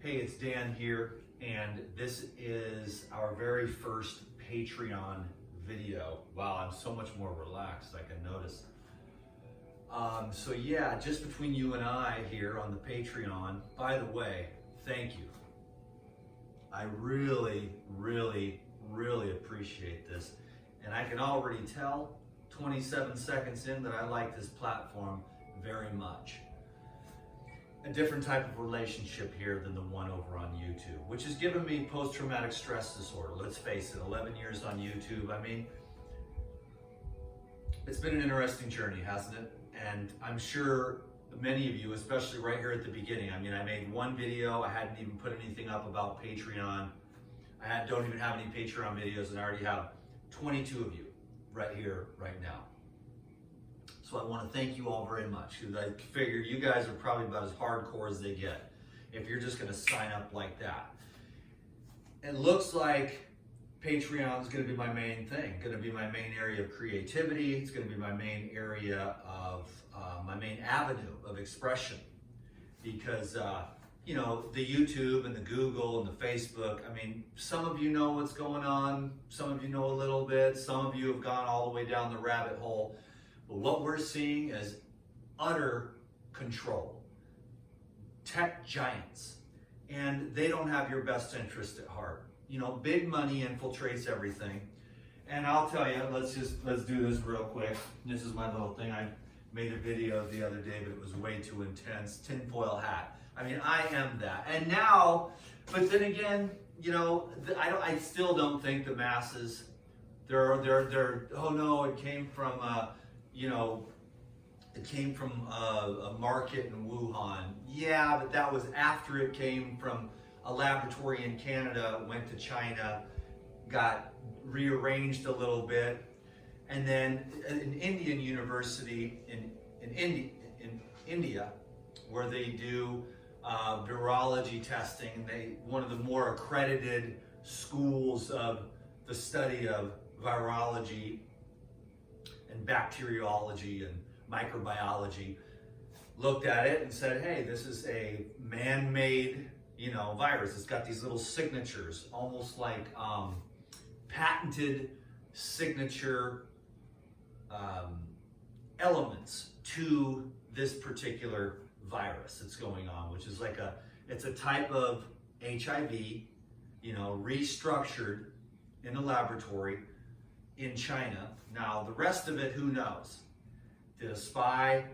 Hey, it's Dan here, and this is our very first Patreon video. Wow, I'm so much more relaxed, I can notice. So yeah, just between you and I here on the Patreon, by the way, thank you. I really, really, really appreciate this. And I can already tell 27 seconds in that I like this platform very much. A different type of relationship here than the one over on YouTube, which has given me post-traumatic stress disorder. Let's face it, 11 years on YouTube. I mean, it's been an interesting journey, hasn't it? And I'm sure many of you, especially right here at the beginning, I mean, I made one video, I hadn't even put anything up about Patreon. Don't even have any Patreon videos, and I already have 22 of you right here, right now. So I want to thank you all very much, because I figure you guys are probably about as hardcore as they get if you're just going to sign up like that. It looks like Patreon is going to be my main thing, going to be my main area of creativity. It's going to be my main area of, my main avenue of expression, because, you know, the YouTube and the Google and the Facebook, I mean, some of you know what's going on, some of you know a little bit, some of you have gone all the way down the rabbit hole. But what we're seeing is utter control. Tech giants. And they don't have your best interest at heart. You know, big money infiltrates everything. And I'll tell you, let's do this real quick. This is my little thing. I made a video the other day, but it was way too intense. Tinfoil hat. I mean, I am that. And now, but then again, you know, I still don't think the masses, they're oh no, it came from, you know, it came from a market in Wuhan. Yeah, but that was after it came from a laboratory in Canada, went to China, got rearranged a little bit, and then an Indian university in India, where they do virology testing. One of the more accredited schools of the study of virology and bacteriology and microbiology looked at it and said, hey, this is a man-made, you know, virus. It's got these little signatures, almost like patented signature elements to this particular virus that's going on, which is like it's a type of HIV, you know, restructured in a laboratory in China. Now, the rest of it, who knows? Did a spy,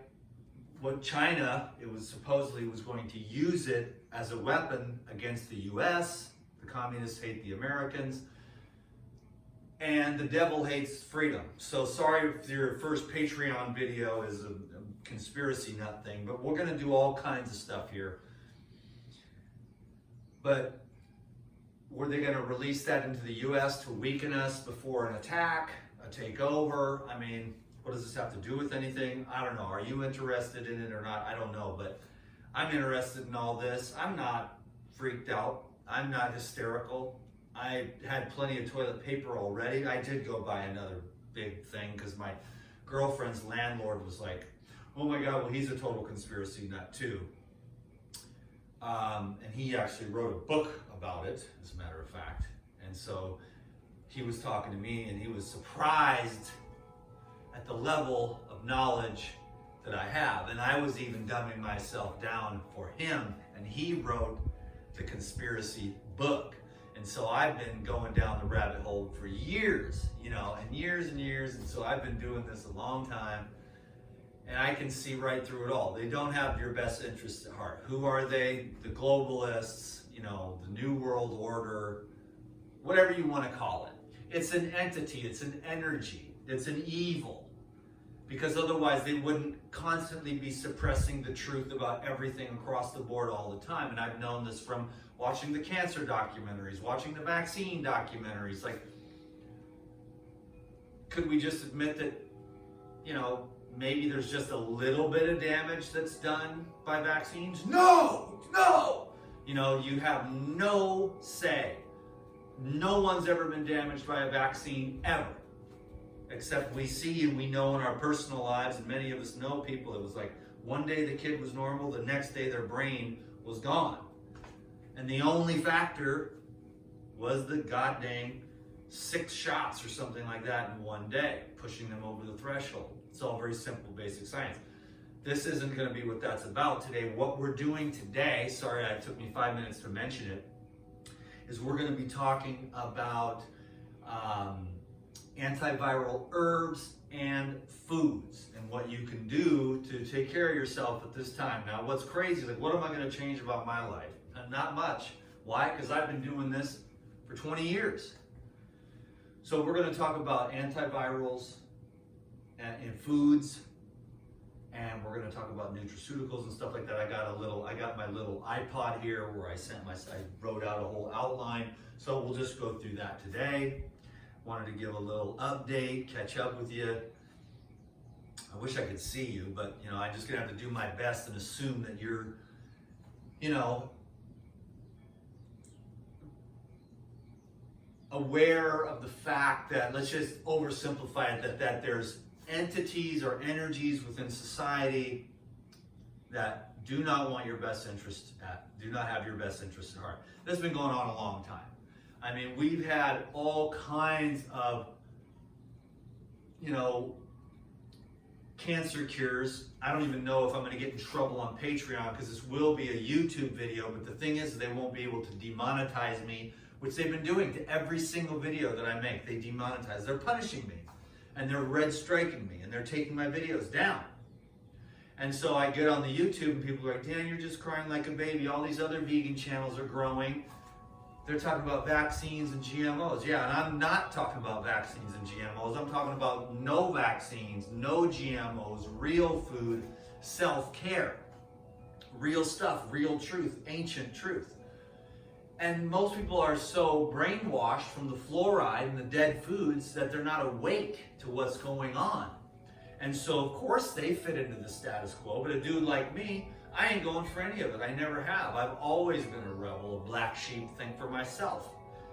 what China, it was supposedly was going to use it as a weapon against the US. The communists hate the Americans. And the devil hates freedom. So sorry if your first Patreon video is a conspiracy nut thing, but we're gonna do all kinds of stuff here. But were they gonna release that into the US to weaken us before an attack, a takeover? I mean, what does this have to do with anything? I don't know. Are you interested in it or not? I don't know, but I'm interested in all this. I'm not freaked out. I'm not hysterical. I had plenty of toilet paper already. I did go buy another big thing because my girlfriend's landlord was like, oh my God, well, he's a total conspiracy nut too. And he actually wrote a book about it, as a matter of fact. And so he was talking to me and he was surprised at the level of knowledge that I have. And I was even dumbing myself down for him, and he wrote the conspiracy book. And so I've been going down the rabbit hole for years, you know, and years and years. And so I've been doing this a long time, and I can see right through it all. They don't have your best interests at heart. Who are they? The globalists, you know, the New World Order, whatever you want to call it. It's an entity, it's an energy, it's an evil. Because otherwise they wouldn't constantly be suppressing the truth about everything across the board all the time. And I've known this from watching the cancer documentaries, watching the vaccine documentaries. Like, could we just admit that, you know, maybe there's just a little bit of damage that's done by vaccines? No, no! You know, you have no say. No one's ever been damaged by a vaccine, ever. Except we see and we know in our personal lives, and many of us know people, it was like one day the kid was normal, the next day their brain was gone. And the only factor was the goddamn 6 shots or something like that in one day, pushing them over the threshold. It's all very simple, basic science. This isn't going to be what that's about today. What we're doing today, sorry it took me 5 minutes to mention it, is we're going to be talking about antiviral herbs and foods and what you can do to take care of yourself at this time. Now, what's crazy is like, what am I going to change about my life? Not much. Why? Because I've been doing this for 20 years. So we're going to talk about antivirals and foods, and we're going to talk about nutraceuticals and stuff like that. I got my little iPod here where I wrote out a whole outline. So we'll just go through that today. Wanted to give a little update, catch up with you. I wish I could see you, but I'm just gonna have to do my best and assume that you're, aware of the fact that, let's just oversimplify it, that there's entities or energies within society that do not want your best interest do not have your best interest at heart. This has been going on a long time. I mean, we've had all kinds of, cancer cures. I don't even know if I'm going to get in trouble on Patreon because this will be a YouTube video, but the thing is they won't be able to demonetize me, which they've been doing to every single video that I make. They demonetize. They're punishing me, and they're red striking me, and they're taking my videos down. And so I get on the YouTube and people are like, Dan, you're just crying like a baby. All these other vegan channels are growing. They're talking about vaccines and GMOs. Yeah, and I'm not talking about vaccines and GMOs. I'm talking about no vaccines, no GMOs, real food, self-care, real stuff, real truth, ancient truth. And most people are so brainwashed from the fluoride and the dead foods that they're not awake to what's going on. And so, of course, they fit into the status quo. But a dude like me, I ain't going for any of it. I never have. I've always been a rebel, a black sheep, think for myself.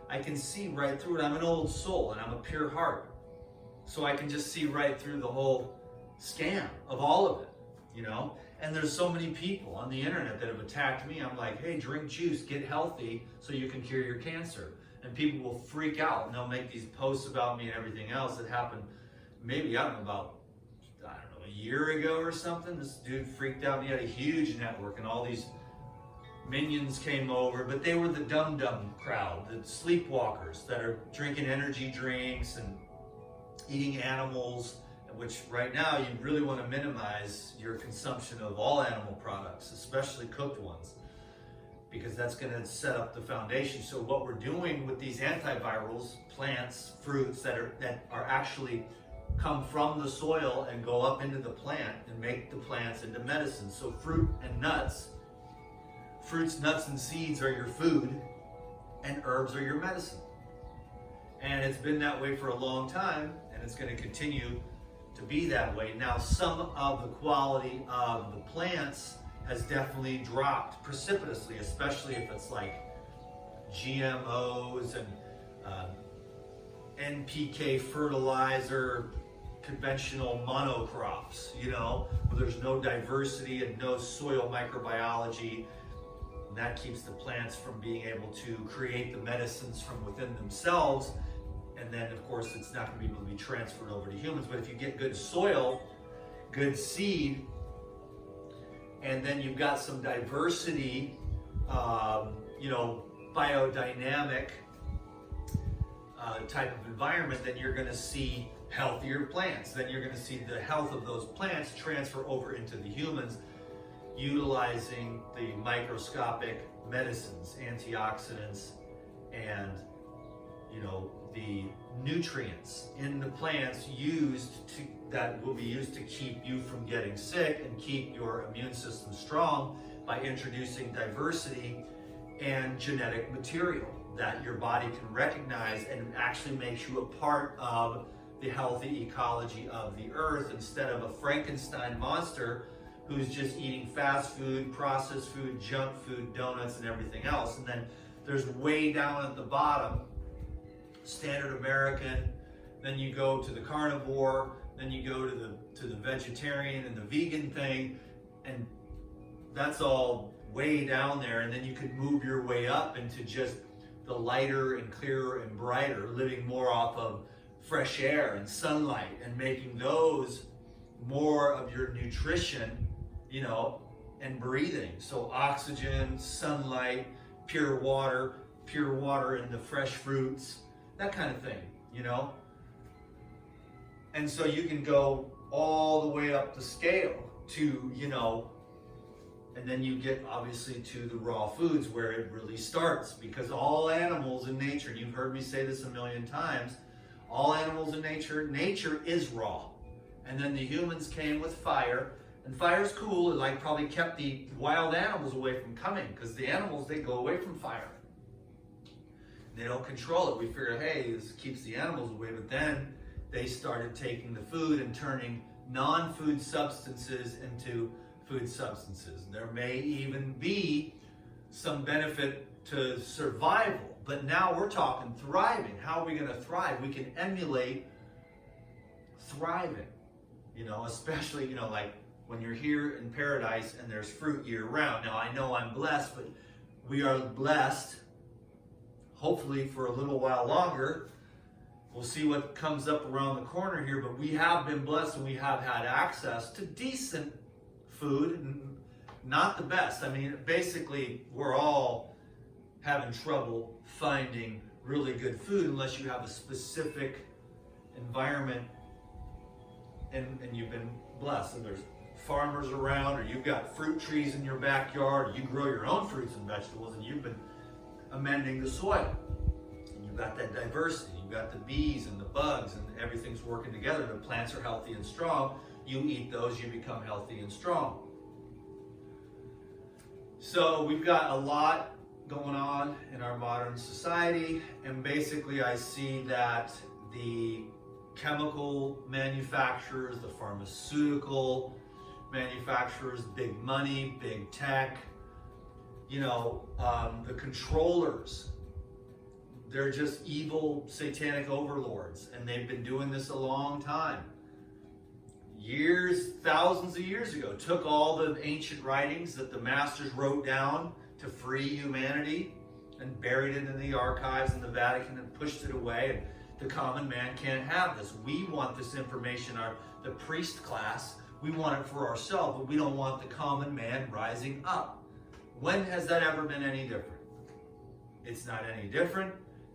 I can see right through it. I'm an old soul and I'm a pure heart. So I can just see right through the whole scam of all of it, And there's so many people on the internet that have attacked me. I'm like, hey, drink juice, get healthy so you can cure your cancer. And people will freak out and they'll make these posts about me and everything else that happened maybe, about a year ago or something. This dude freaked out. He had a huge network and all these minions came over, but they were the dumb crowd, the sleepwalkers that are drinking energy drinks and eating animals, which right now you really want to minimize your consumption of all animal products, especially cooked ones, because that's going to set up the foundation. So what we're doing with these antivirals, plants, fruits that are actually come from the soil and go up into the plant and make the plants into medicine. So fruit and nuts, fruits, nuts, and seeds are your food, and herbs are your medicine. And it's been that way for a long time, and it's going to continue to be that way. Now, some of the quality of the plants has definitely dropped precipitously, especially if it's like GMOs and NPK fertilizer, conventional monocrops, where there's no diversity and no soil microbiology. And that keeps the plants from being able to create the medicines from within themselves. And then, of course, it's not going to be able to be transferred over to humans. But if you get good soil, good seed, and then you've got some diversity, biodynamic type of environment, then you're going to see healthier plants. Then you're going to see the health of those plants transfer over into the humans, utilizing the microscopic medicines, antioxidants, and the nutrients in the plants that will be used to keep you from getting sick and keep your immune system strong by introducing diversity and genetic material that your body can recognize and actually makes you a part of the healthy ecology of the earth, instead of a Frankenstein monster who's just eating fast food, processed food, junk food, donuts, and everything else. And then there's way down at the bottom, standard American, then you go to the carnivore, then you go to the vegetarian and the vegan thing, and that's all way down there, and then you could move your way up into just the lighter and clearer and brighter, living more off of fresh air and sunlight and making those more of your nutrition, you know, and breathing. So oxygen, sunlight, pure water in the fresh fruits, that kind of thing, you know. And so you can go all the way up the scale to, you know, and then you get obviously to the raw foods where it really starts, because all animals in nature, and you've heard me say this a million times, all animals in nature is raw. And then the humans came with fire, and fire's cool. It like probably kept the wild animals away from coming, because the animals, they go away from fire. They don't control it. We figured, hey, this keeps the animals away, but then they started taking the food and turning non-food substances into food substances. There may even be some benefit to survival, but now we're talking thriving. How are we going to thrive? We can emulate thriving, you know, especially, you know, like when you're here in paradise and there's fruit year round. Now I know I'm blessed, but we are blessed, hopefully for a little while longer. We'll see what comes up around the corner here, but we have been blessed and we have had access to decent food, not the best. I mean, basically, we're all having trouble finding really good food unless you have a specific environment and you've been blessed. And there's farmers around, or you've got fruit trees in your backyard, or you grow your own fruits and vegetables, and you've been amending the soil. And you've got that diversity. You've got the bees and the bugs, and everything's working together. The plants are healthy and strong. You eat those, you become healthy and strong. So we've got a lot going on in our modern society, and basically I see that the chemical manufacturers, the pharmaceutical manufacturers, big money, big tech, you know, the controllers, they're just evil satanic overlords, and they've been doing this a long time. Years, thousands of years ago, took all the ancient writings that the masters wrote down to free humanity and buried it in the archives in the Vatican and pushed it away. And the common man can't have this. We want this information, the priest class, we want it for ourselves, but we don't want the common man rising up. When has that ever been any different? It's not any different,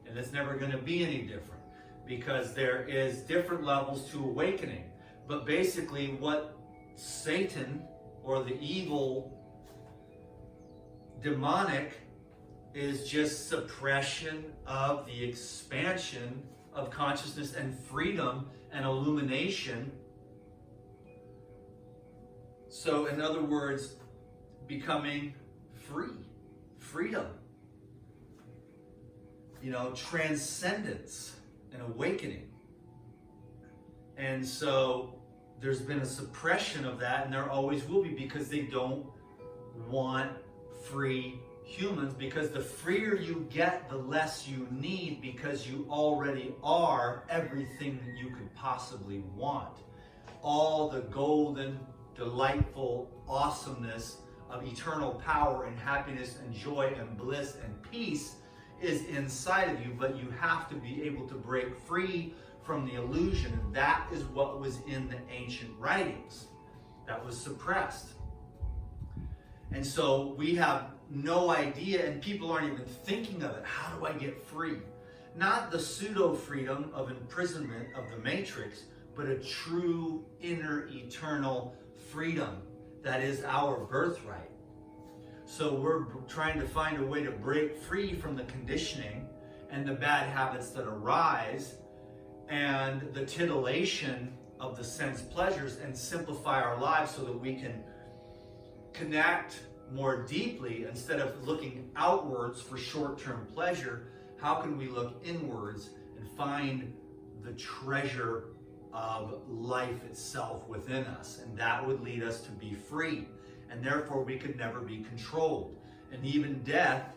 and it's never going to be any different, because there is different levels to awakening. But basically what Satan, or the evil demonic, is just suppression of the expansion of consciousness and freedom and illumination. So in other words, becoming free, freedom, you know, transcendence and awakening. And so there's been a suppression of that, and there always will be, because they don't want free humans, because the freer you get, the less you need, because you already are everything that you could possibly want. All the golden, delightful awesomeness of eternal power and happiness and joy and bliss and peace is inside of you, but you have to be able to break free from the illusion, and that is what was in the ancient writings that was suppressed. And so we have no idea, and people aren't even thinking of it. How do I get free? Not the pseudo freedom of imprisonment of the matrix, but a true inner eternal freedom that is our birthright. So we're trying to find a way to break free from the conditioning and the bad habits that arise and the titillation of the sense pleasures, and simplify our lives so that we can connect more deeply. Instead of looking outwards for short-term pleasure, how can we look inwards and find the treasure of life itself within us? And that would lead us to be free, and therefore we could never be controlled. And even death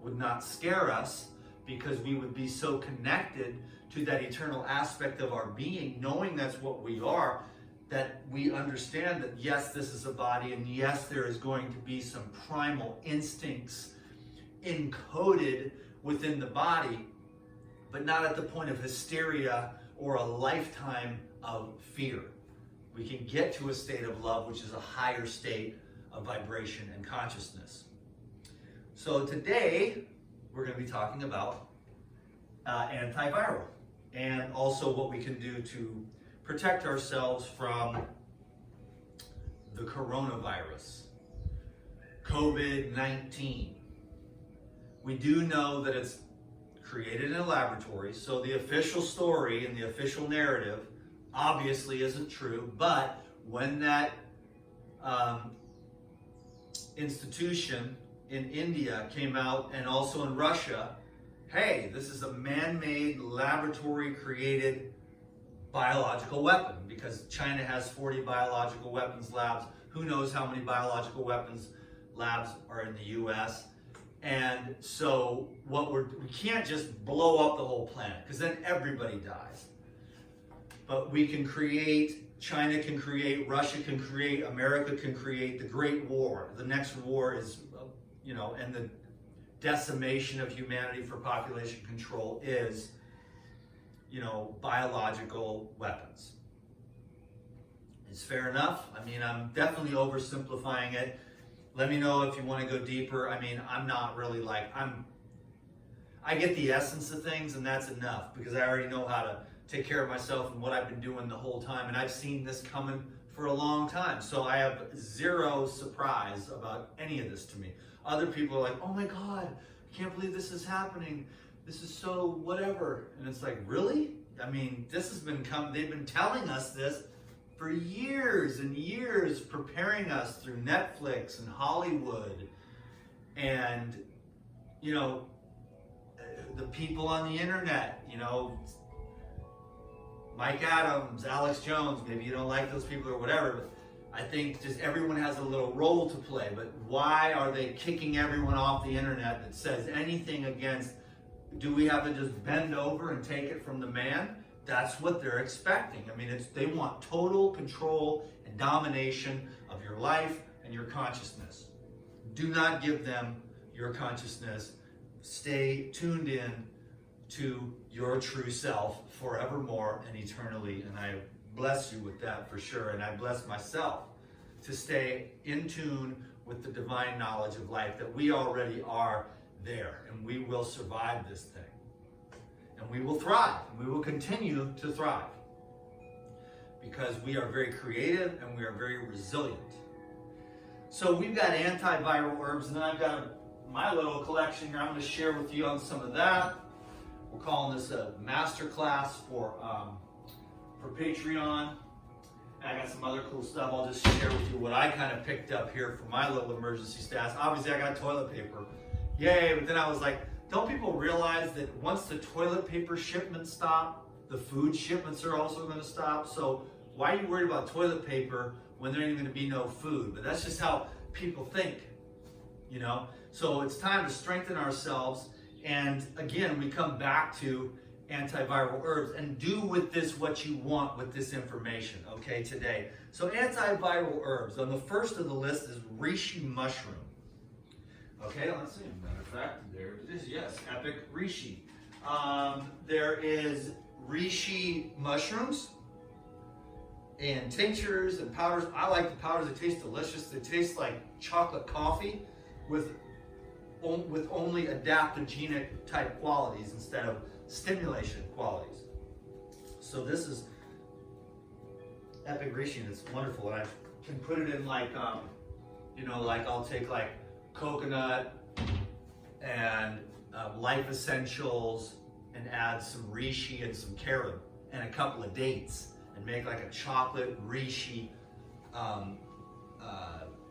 would not scare us, because we would be so connected to that eternal aspect of our being, knowing that's what we are. that we understand that yes, this is a body, and yes, there is going to be some primal instincts encoded within the body, but not at the point of hysteria or a lifetime of fear. We can get to a state of love, which is a higher state of vibration and consciousness. So today, we're going to be talking about antiviral, and also what we can do to protect ourselves from the coronavirus, COVID-19. We do know that it's created in a laboratory, so the official story and the official narrative obviously isn't true, but when that institution in India came out, and also in Russia, hey, this is a man-made, laboratory-created biological weapon, because China has 40 biological weapons labs. Who knows how many biological weapons labs are in the US? And so we can't just blow up the whole planet, because then everybody dies. But we can create, China can create, Russia can create, America can create the Great War. The next war is, and the decimation of humanity for population control is, biological weapons. It's fair enough. I mean, I'm definitely oversimplifying it. Let me know if you want to go deeper. I mean, I'm not really I get the essence of things, and that's enough, because I already know how to take care of myself and what I've been doing the whole time. And I've seen this coming for a long time. So I have zero surprise about any of this to me. Other people are like, oh my God, I can't believe this is happening. This is so whatever. And it's like, really? I mean, this has been they've been telling us this for years and years, preparing us through Netflix and Hollywood and, the people on the internet, Mike Adams, Alex Jones, maybe you don't like those people or whatever, but I think just everyone has a little role to play. But why are they kicking everyone off the internet that says anything against, do we have to just bend over and take it from the man? That's what they're expecting. I mean, they want total control and domination of your life and your consciousness. Do not give them your consciousness. Stay tuned in to your true self forevermore and eternally. And I bless you with that for sure. And I bless myself to stay in tune with the divine knowledge of life, that we already are there, and we will survive this thing. And we will thrive, and we will continue to thrive, because we are very creative and we are very resilient. So we've got antiviral herbs, and then I've got my little collection here. I'm going to share with you on some of that. We're calling this a master class for Patreon. And I got some other cool stuff. I'll just share with you what I kind of picked up here for my little emergency stats. Obviously, I got toilet paper. Yay, but then I was like, don't people realize that once the toilet paper shipments stop, the food shipments are also going to stop? So why are you worried about toilet paper when there ain't going to be no food? But that's just how people think, So it's time to strengthen ourselves. And again, we come back to antiviral herbs, and do with this what you want with this information, okay, today. So antiviral herbs, on the first of the list is reishi mushroom. Okay, let's see. Matter of fact, there it is. Yes, epic reishi. There is reishi mushrooms and tinctures and powders. I like the powders. They taste delicious. They taste like chocolate coffee with only adaptogenic type qualities instead of stimulation qualities. So this is epic reishi, and it's wonderful. And I can put it in like I'll take like coconut and life essentials and add some reishi and some carob and a couple of dates and make like a chocolate reishi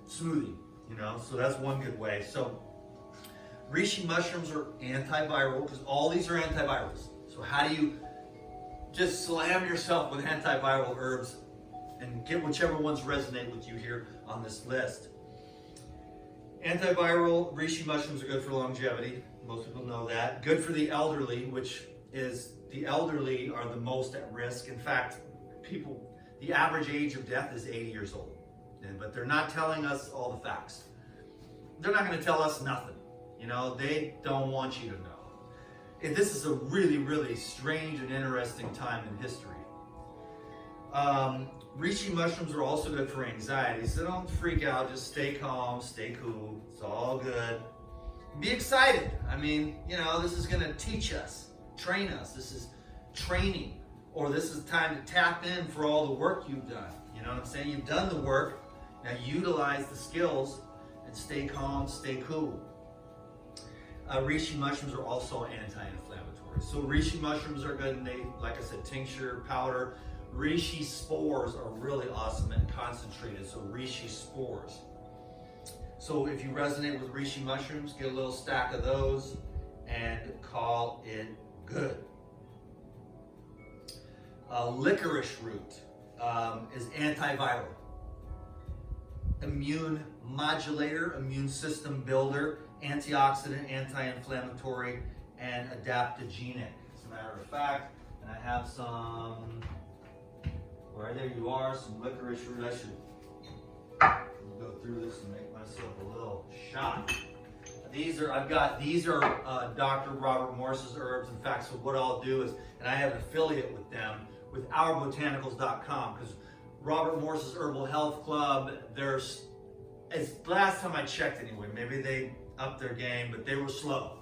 smoothie, so that's one good way. So reishi mushrooms are antiviral, because all these are antivirals. So how do you just slam yourself with antiviral herbs and get whichever ones resonate with you here on this list? Antiviral reishi mushrooms are good for longevity. Most people know that. Good for the elderly, which is the elderly are the most at risk. In fact, the average age of death is 80 years old. But they're not telling us all the facts. They're not going to tell us nothing. You know, they don't want you to know. This is a really, really strange and interesting time in history. Reishi mushrooms are also good for anxiety, so don't freak out. Just stay calm, stay cool. It's all good. Be excited. I mean, you know, this is going to teach us, train us. This is training, or this is time to tap in for all the work you've done. You know what I'm saying? You've done the work. Now utilize the skills and stay calm, stay cool. Reishi mushrooms are also anti-inflammatory. So reishi mushrooms are good, and they, like I said, tincture, powder. Reishi spores are really awesome and concentrated, so reishi spores. So if you resonate with reishi mushrooms, get a little stack of those and call it good. Licorice root is antiviral, immune modulator, immune system builder, antioxidant, anti-inflammatory, and adaptogenic. As a matter of fact, and I have some, right there you are, some licorice root. I should go through this and make myself a little shot. These are Dr. Robert Morse's herbs. In fact, so what I'll do is, and I have an affiliate with them, with ourbotanicals.com, because Robert Morse's Herbal Health Club, there's, as last time I checked anyway, maybe they upped their game, but they were slow.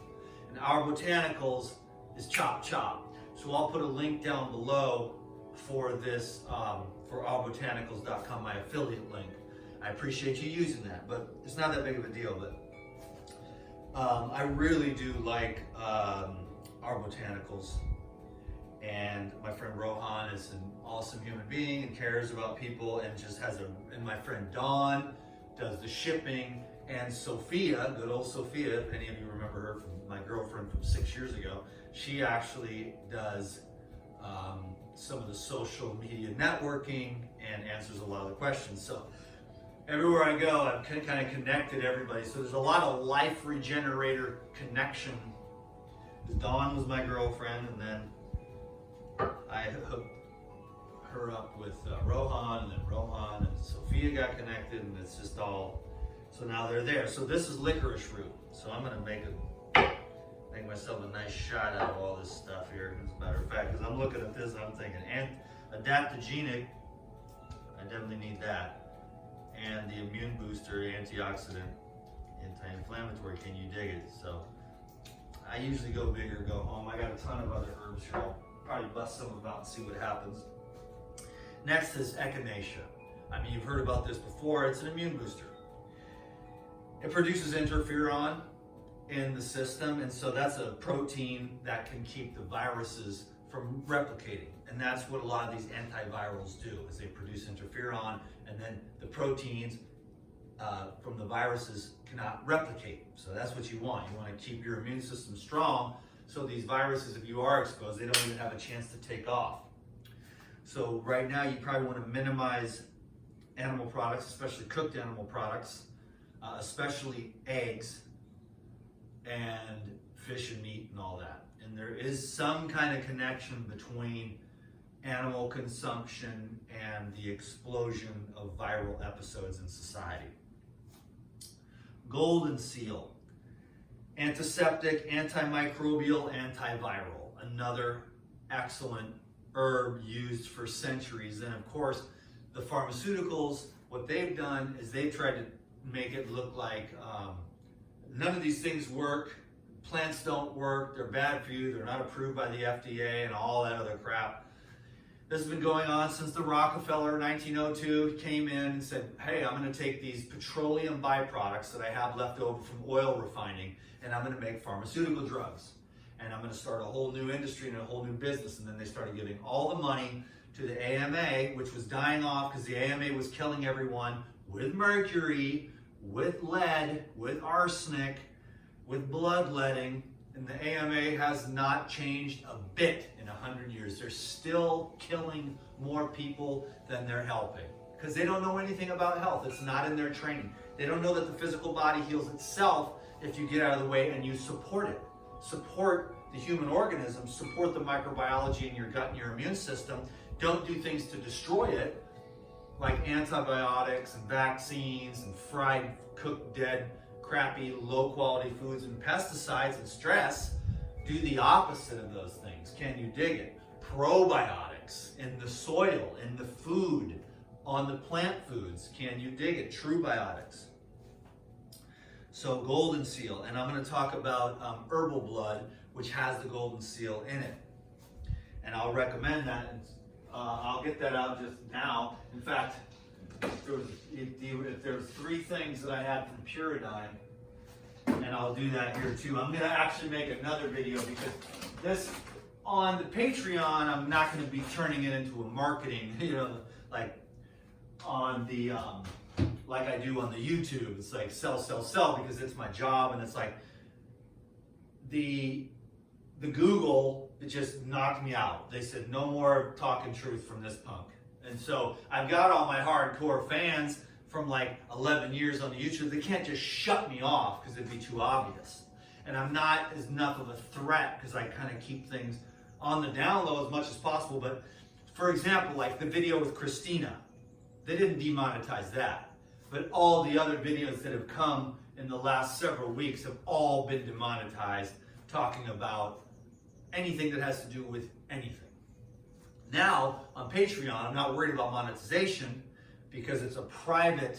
And Our Botanicals is chop chop. So I'll put a link down below for this, for ourbotanicals.com, my affiliate link. I appreciate you using that, but it's not that big of a deal. But I really do like Our Botanicals. And my friend Rohan is an awesome human being and cares about people, and just has and my friend Dawn does the shipping, and Sophia, good old Sophia, if any of you remember her from my girlfriend from 6 years ago, she actually does some of the social media networking and answers a lot of the questions. So everywhere I go, I've kind of connected everybody. So there's a lot of life regenerator connection. Dawn was my girlfriend, and then I hooked her up with Rohan, and then Rohan and Sophia got connected, and it's just all, so now they're there. So this is licorice root. So I'm gonna make myself a nice shot out of all this stuff here, as a matter of fact, because I'm looking at this and I'm thinking, adaptogenic, I definitely need that. And the immune booster, antioxidant, anti-inflammatory, can you dig it? So I usually go big or go home. I got a ton of other herbs here. I'll probably bust some of them out and see what happens. Next is echinacea. I mean, you've heard about this before. It's an immune booster. It produces interferon in the system, and so that's a protein that can keep the viruses from replicating. And that's what a lot of these antivirals do, is they produce interferon, and then the proteins from the viruses cannot replicate. So that's what you want. You want to keep your immune system strong, so these viruses, if you are exposed, they don't even have a chance to take off. So right now, you probably want to minimize animal products, especially cooked animal products, especially eggs and fish and meat and all that. And there is some kind of connection between animal consumption and the explosion of viral episodes in society. GOLDENSEAL, antiseptic, antimicrobial, antiviral, another excellent herb used for centuries. And of course, the pharmaceuticals, what they've done is they've tried to make it look like none of these things work, plants don't work, they're bad for you, they're not approved by the FDA and all that other crap. This has been going on since the Rockefeller 1902 came in and said, hey, I'm going to take these petroleum byproducts that I have left over from oil refining, and I'm going to make pharmaceutical drugs. And I'm going to start a whole new industry and a whole new business. And then they started giving all the money to the AMA, which was dying off because the AMA was killing everyone with mercury, with lead, with arsenic, with bloodletting. And the AMA has not changed a bit in 100 years. They're still killing more people than they're helping because they don't know anything about health. It's not in their training. They don't know that the physical body heals itself if you get out of the way and you support it. Support the human organism, support the microbiology in your gut and your immune system. Don't do things to destroy it. like antibiotics and vaccines and fried, cooked, dead, crappy, low quality foods and pesticides and stress do the opposite of those things. Can you dig it? Probiotics in the soil, in the food, on the plant foods. Can you dig it? True biotics. So golden seal, and I'm going to talk about herbal blood, which has the golden seal in it. And I'll recommend that. And, I'll get that out just now. In fact, if there was 3 things that I had from Pyridine, and I'll do that here too. I'm going to actually make another video because this, on the Patreon, I'm not going to be turning it into a marketing, like on the, like I do on the YouTube. It's like sell, sell, sell, because it's my job, and it's like the Google, it just knocked me out. They said no more talking truth from this punk. And so I've got all my hardcore fans from like 11 years on the YouTube. They can't just shut me off because it'd be too obvious. And I'm not as enough of a threat because I kind of keep things on the down low as much as possible. But for example, like the video with Christina, they didn't demonetize that. But all the other videos that have come in the last several weeks have all been demonetized, talking about anything that has to do with anything. Now, on Patreon, I'm not worried about monetization because it's a private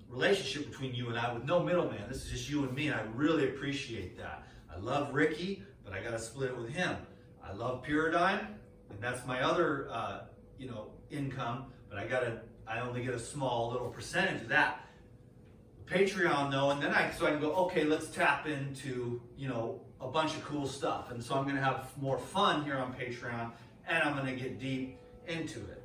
relationship between you and I with no middleman. This is just you and me, and I really appreciate that. I love Ricky, but I got to split it with him. I love Pyridine, and that's my other, income, but I only get a small little percentage of that. Patreon though, and then so I can go, okay, let's tap into, a bunch of cool stuff. And so I'm going to have more fun here on Patreon, and I'm going to get deep into it,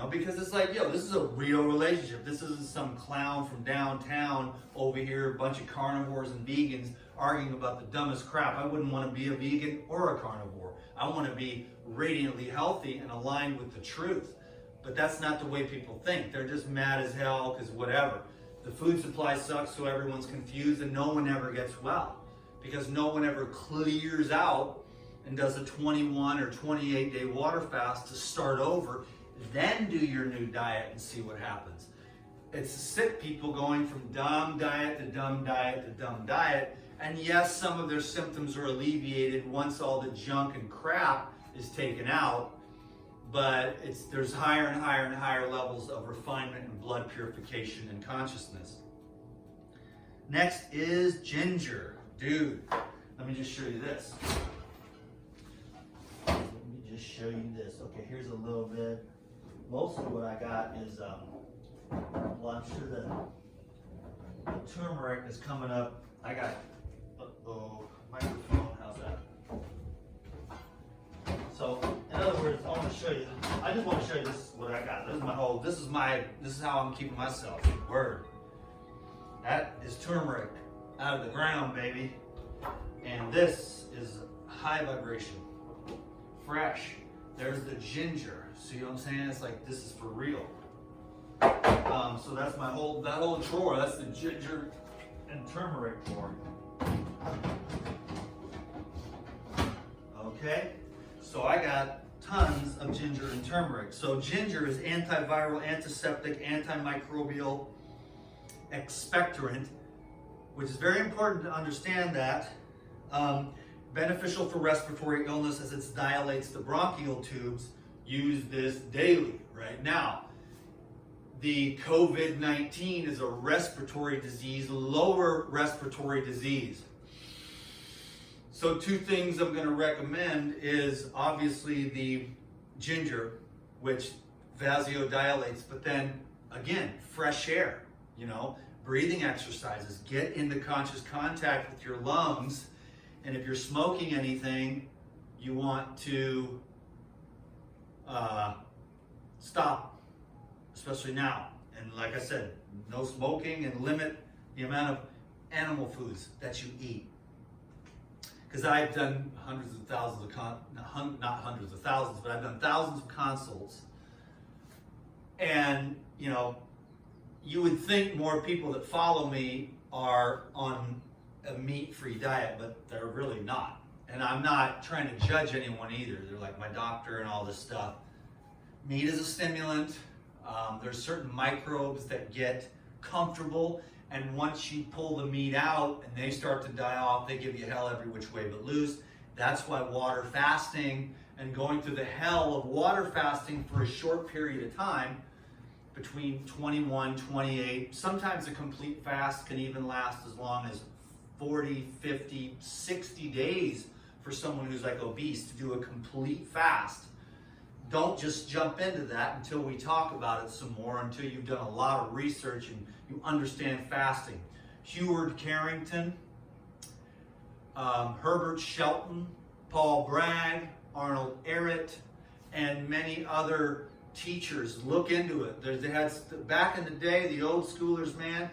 because it's like, this is a real relationship. This isn't some clown from downtown over here, a bunch of carnivores and vegans arguing about the dumbest crap. I wouldn't want to be a vegan or a carnivore. I want to be radiantly healthy and aligned with the truth. But that's not the way people think. They're just mad as hell because whatever. The food supply sucks, so everyone's confused, and no one ever gets well because no one ever clears out and does a 21 or 28 day water fast to start over, then do your new diet and see what happens. It's sick people going from dumb diet to dumb diet to dumb diet, and yes, some of their symptoms are alleviated once all the junk and crap is taken out, but there's higher and higher and higher levels of refinement and blood purification and consciousness. Next is ginger. Dude, let me just show you this. Okay, here's a little bit. Most of what I got is, well, I'm sure the turmeric is coming up. I got, microphone, how's that? So, in other words, I want to show you, I just want to show you this, what I got. This is how I'm keeping myself. Word. That is turmeric out of the ground, baby. And this is high vibration. Fresh. There's the ginger. See what I'm saying? It's like, this is for real. So that's that whole drawer. That's the ginger and turmeric drawer. Okay? So I got tons of ginger and turmeric. So ginger is antiviral, antiseptic, antimicrobial, expectorant, which is very important to understand that. Beneficial for respiratory illness as it dilates the bronchial tubes. Use this daily. Right now, the COVID-19 is a respiratory disease, lower respiratory disease. So 2 things I'm going to recommend is obviously the ginger, which vasodilates, but then again, fresh air, breathing exercises, get into conscious contact with your lungs. And if you're smoking anything, you want to stop, especially now. And like I said, no smoking, and limit the amount of animal foods that you eat. Because I've done hundreds of thousands of, not hundreds of thousands, but I've done thousands of consults. And, you would think more people that follow me are on a meat-free diet, but they're really not. And I'm not trying to judge anyone either. They're like my doctor and all this stuff. Meat is a stimulant. There's certain microbes that get comfortable, and once you pull the meat out and they start to die off, they give you hell every which way but loose. That's why water fasting and going through the hell of water fasting for a short period of time, between 21, 28, sometimes a complete fast can even last as long as 40, 50, 60 days for someone who's like obese to do a complete fast. Don't just jump into that until we talk about it some more, until you've done a lot of research and you understand fasting. Heward Carrington, Herbert Shelton, Paul Bragg, Arnold Ehret, and many other teachers. Look into it. They had, back in the day, the old schoolers, man,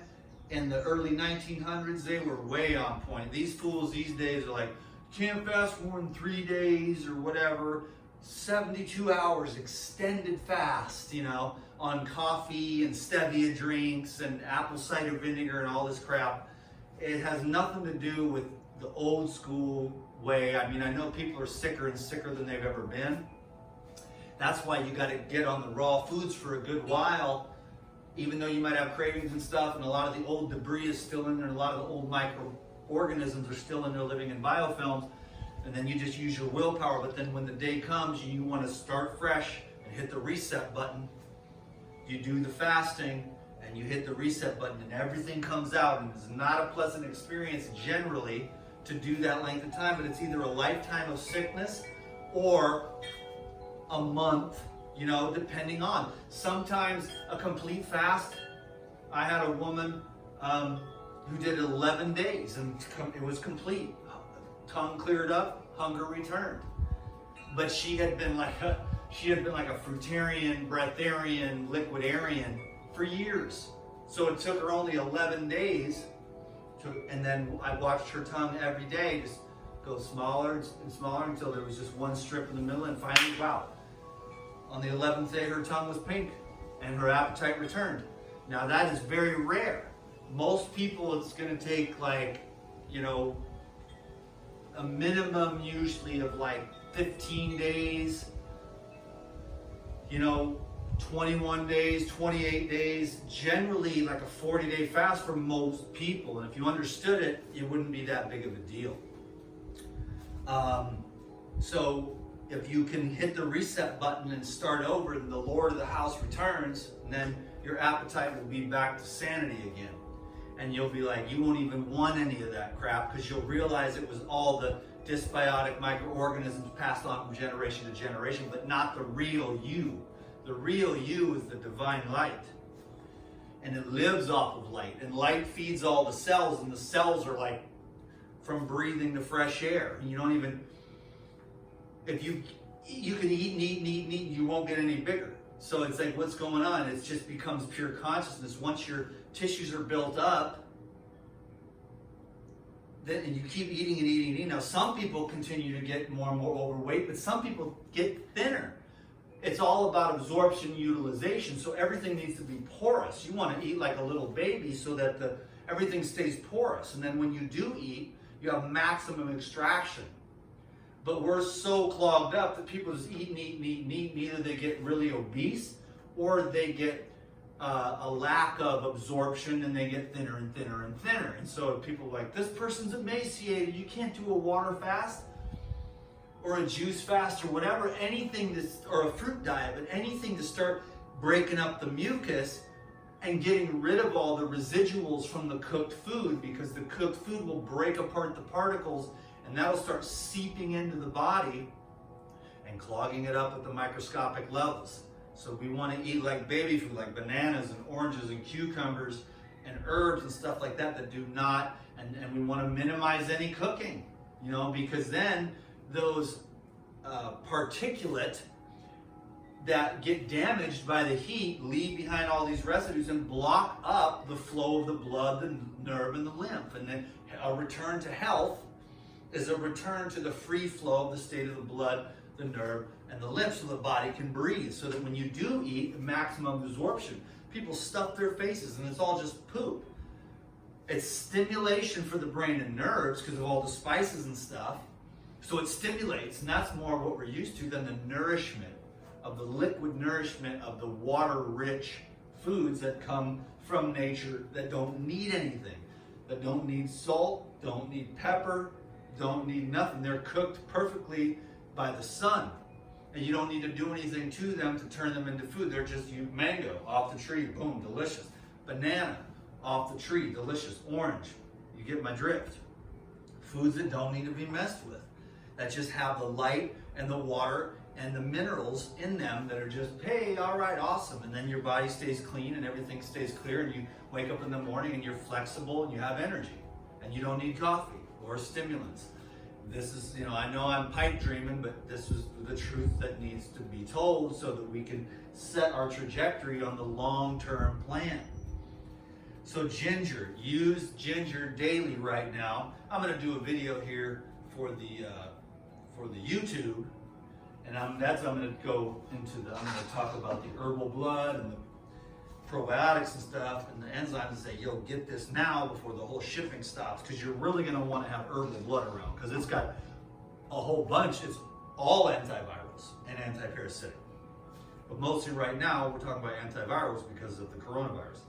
in the early 1900s, they were way on point. These fools these days are like, can't fast more than 3 days or whatever. 72 hours extended fast, you know, on coffee and stevia drinks and apple cider vinegar and all this crap. It has nothing to do with the old school way. I mean, I know people are sicker and sicker than they've ever been. That's why you got to get on the raw foods for a good while, even though you might have cravings and stuff, and a lot of the old debris is still in there, and a lot of the old microorganisms are still in there living in biofilms. And then you just use your willpower. But then when the day comes and you want to start fresh and hit the reset button, you do the fasting and you hit the reset button and everything comes out. And it's not a pleasant experience generally to do that length of time, but it's either a lifetime of sickness or a month, you know, depending on. Sometimes a complete fast. I had a woman who did 11 days and it was complete. Tongue cleared up, hunger returned. But she had been like a fruitarian, breatharian, liquidarian for years. So it took her only 11 days and then I watched her tongue every day just go smaller and smaller until there was just one strip in the middle, and finally, wow. On the 11th day, her tongue was pink and her appetite returned. Now that is very rare. Most people, it's gonna take like, you know, a minimum usually of like 15 days, you know, 21 days, 28 days, generally like a 40-day fast for most people. And if you understood it, it wouldn't be that big of a deal. So if you can hit the reset button and start over, and the Lord of the house returns, and then your appetite will be back to sanity again. And you'll be like, you won't even want any of that crap, because you'll realize it was all the dysbiotic microorganisms passed on from generation to generation, but not the real you. The real you is the divine light. And it lives off of light. And light feeds all the cells, and the cells are like from breathing the fresh air. And you don't even, if you can eat and eat and eat and eat, you won't get any bigger. So it's like, what's going on? It just becomes pure consciousness. Once your tissues are built up, then and you keep eating and eating and eating. Now, some people continue to get more and more overweight, but some people get thinner. It's all about absorption and utilization, so everything needs to be porous. You want to eat like a little baby so that everything stays porous. And then when you do eat, you have maximum extraction. But we're so clogged up that people just eat and eat and eat and eat, and either they get really obese or they get a lack of absorption and they get thinner and thinner and thinner. And so people are like, this person's emaciated, you can't do a water fast or a juice fast or whatever, anything or a fruit diet, but anything to start breaking up the mucus and getting rid of all the residuals from the cooked food, because the cooked food will break apart the particles and that'll start seeping into the body and clogging it up at the microscopic levels. So we want to eat like baby food, like bananas and oranges and cucumbers and herbs and stuff like that do not, and we want to minimize any cooking, you know, because then those particulate that get damaged by the heat leave behind all these residues and block up the flow of the blood, the nerve, and the lymph. And then a return to health is a return to the free flow of the state of the blood, the nerve, and the lymph, so the body can breathe, so that when you do eat, maximum absorption. People stuff their faces and it's all just poop. It's stimulation for the brain and nerves because of all the spices and stuff. So it stimulates, and that's more what we're used to than the nourishment of the liquid nourishment of the water-rich foods that come from nature that don't need anything, that don't need salt, don't need pepper, don't need nothing. They're cooked perfectly by the sun. And you don't need to do anything to them to turn them into food. They're just, mango off the tree, boom, delicious. Banana off the tree, delicious. Orange, you get my drift. Foods that don't need to be messed with, that just have the light and the water and the minerals in them that are just, hey, all right, awesome. And then your body stays clean and everything stays clear, and you wake up in the morning and you're flexible and you have energy and you don't need coffee or stimulants. This is, I know I'm pipe dreaming, but this is the truth that needs to be told so that we can set our trajectory on the long-term plan. So ginger, use ginger daily right now. I'm going to do a video here for the YouTube, and I'm going to go into I'm going to talk about the herbal blood and the probiotics and stuff and the enzymes and say, yo, get this now before the whole shipping stops, because you're really going to want to have herbal blood around, because it's got a whole bunch. It's all antivirals and antiparasitic. But mostly right now, we're talking about antivirals because of the coronavirus.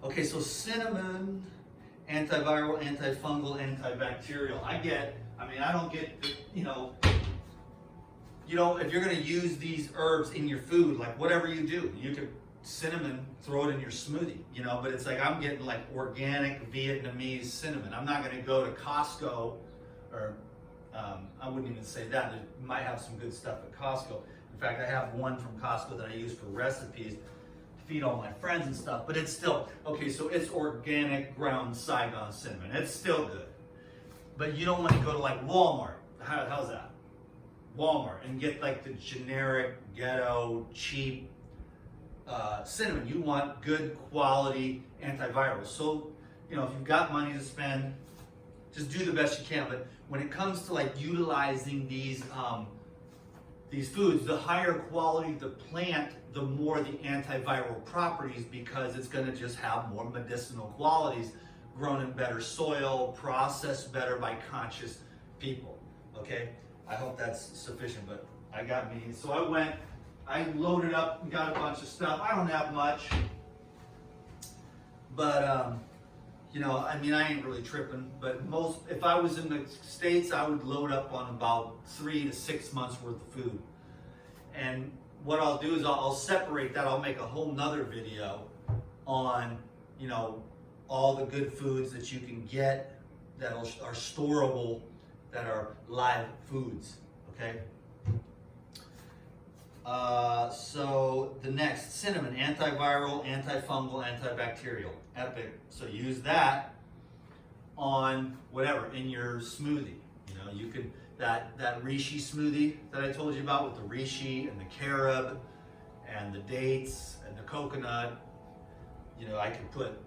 Okay, so cinnamon, antiviral, antifungal, antibacterial. I don't get, if you're going to use these herbs in your food, like whatever you do, you could cinnamon, throw it in your smoothie, but it's like I'm getting like organic Vietnamese cinnamon. I'm not going to go to Costco, or I wouldn't even say that. They might have some good stuff at Costco. In fact, I have one from Costco that I use for recipes to feed all my friends and stuff, but it's still, okay, so it's organic ground Saigon cinnamon. It's still good. But you don't want to go to like Walmart. How's that? Walmart, and get like the generic, ghetto, cheap cinnamon. You want good quality antivirals. So, if you've got money to spend, just do the best you can. But when it comes to like utilizing these foods, the higher quality the plant, the more the antiviral properties, because it's going to just have more medicinal qualities, grown in better soil, processed better by conscious people. Okay, I hope that's sufficient, but I got me. So I loaded up and got a bunch of stuff. I don't have much, but I ain't really tripping. But if I was in the States, I would load up on about 3 to 6 months worth of food. And what I'll do is I'll separate that. I'll make a whole nother video on, all the good foods that you can get that are storable, that are live foods. Okay. So the next, cinnamon, antiviral, antifungal, antibacterial, epic. So use that on whatever, in your smoothie. You could, that REISHI smoothie that I told you about with the REISHI and the carob and the dates and the coconut, I could put,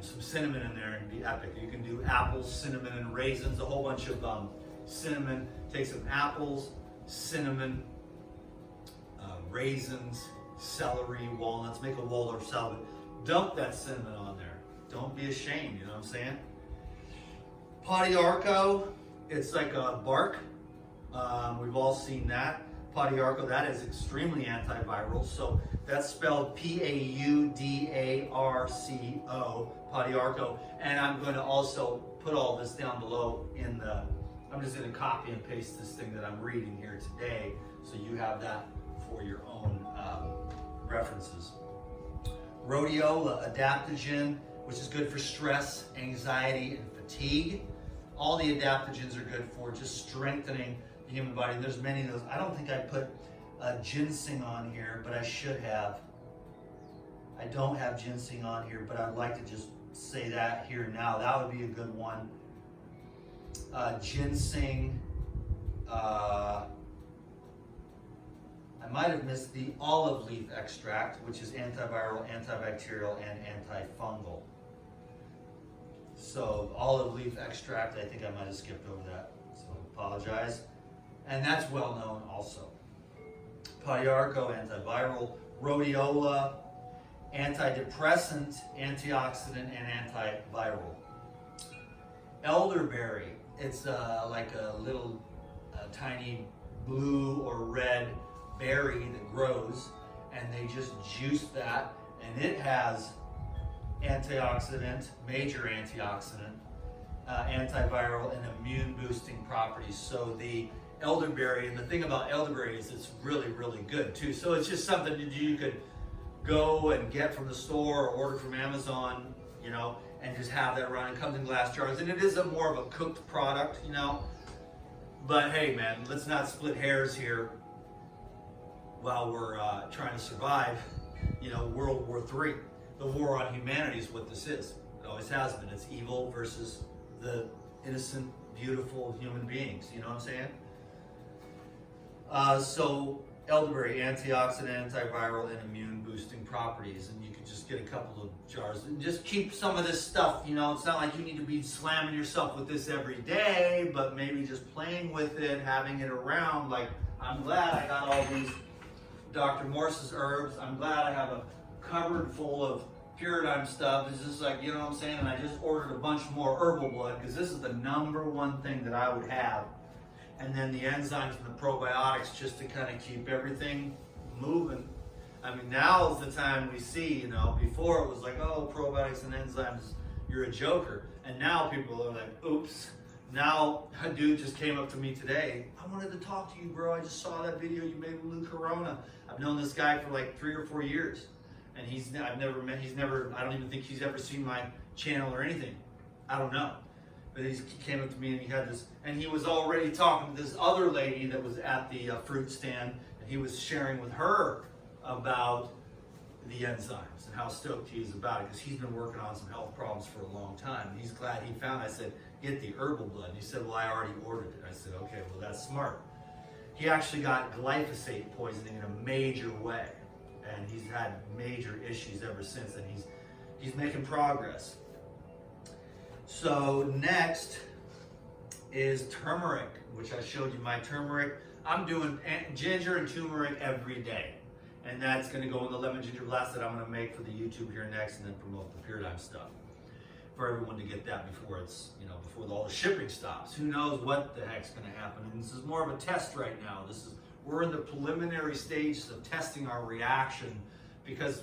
some cinnamon in there and be epic. You can do apples, cinnamon, and raisins, a whole bunch of cinnamon. Take some apples, cinnamon, raisins, celery, walnuts, make a Waldorf salad. Dump that cinnamon on there. Don't be ashamed, you know what I'm saying? PAUDARCO, it's like a bark. We've all seen that. PAUDARCO, that is extremely antiviral. So that's spelled PAUDARCO, PAUDARCO. And I'm going to also put all this down below I'm just going to copy and paste this thing that I'm reading here today, so you have that for your own references. RHODIOLA, Adaptogen, which is good for stress, anxiety, and fatigue. All the adaptogens are good for just strengthening the human body. And there's many of those. I don't think I put ginseng on here, but I should have. I don't have ginseng on here, but I'd like to just say that here now. That would be a good one. Ginseng. I might have missed the olive leaf extract, which is antiviral, antibacterial, and antifungal. So olive leaf extract, I think I might have skipped over that, so I apologize. And that's well known also. PAUDARCO, antiviral, RHODIOLA, antidepressant, antioxidant, and antiviral. Elderberry, it's like a little tiny blue or red berry that grows, and they just juice that, and it has antioxidant, major antioxidant, antiviral, and immune boosting properties. So the elderberry, and the thing about elderberry is it's really, really good too. So it's just something that you could go and get from the store or order from Amazon, you know, and just have that around. It comes in glass jars, and it is a more of a cooked product, you know. But hey, man, let's not split hairs here while we're trying to survive, you know, World War III. The war on humanity is what this is. It always has been. It's evil versus the innocent, beautiful human beings. You know what I'm saying? So elderberry, antioxidant, antiviral, and immune boosting properties. And you can just get a couple of jars and just keep some of this stuff. You know, it's not like you need to be slamming yourself with this every day, but maybe just playing with it, having it around. Like, I'm glad I got all these Dr. Morse's herbs. I'm glad I have a cupboard full of Paradigm stuff. It's just like, you know what I'm saying? And I just ordered a bunch more herbal blood because this is the #1 thing that I would have. And then the enzymes and the probiotics just to kind of keep everything moving. I mean, now is the time we see, you know, before it was like, oh, probiotics and enzymes, you're a joker. And now people are like, oops. Now a dude just came up to me today. I wanted to talk to you, bro. I just saw that video you made with Lou Corona. I've known this guy for like 3 or 4 years. And I don't even think he's ever seen my channel or anything. I don't know. But he came up to me and he had this, and he was already talking to this other lady that was at the fruit stand, and he was sharing with her about the enzymes and how stoked he is about it, because he's been working on some health problems for a long time. And he's glad he found, I said, get the herbal blood. And he said, well, I already ordered it. I said, okay, well, that's smart. He actually got glyphosate poisoning in a major way. And he's had major issues ever since, and he's making progress. So next is turmeric, which I showed you my turmeric. I'm doing ginger and turmeric every day, and that's going to go in the lemon ginger blast that I'm going to make for the YouTube here next, and then promote the Paradigm stuff for everyone to get that before it's, you know, before all the shipping stops. Who knows what the heck's going to happen? And this is more of a test right now. We're in the preliminary stages of testing our reaction, because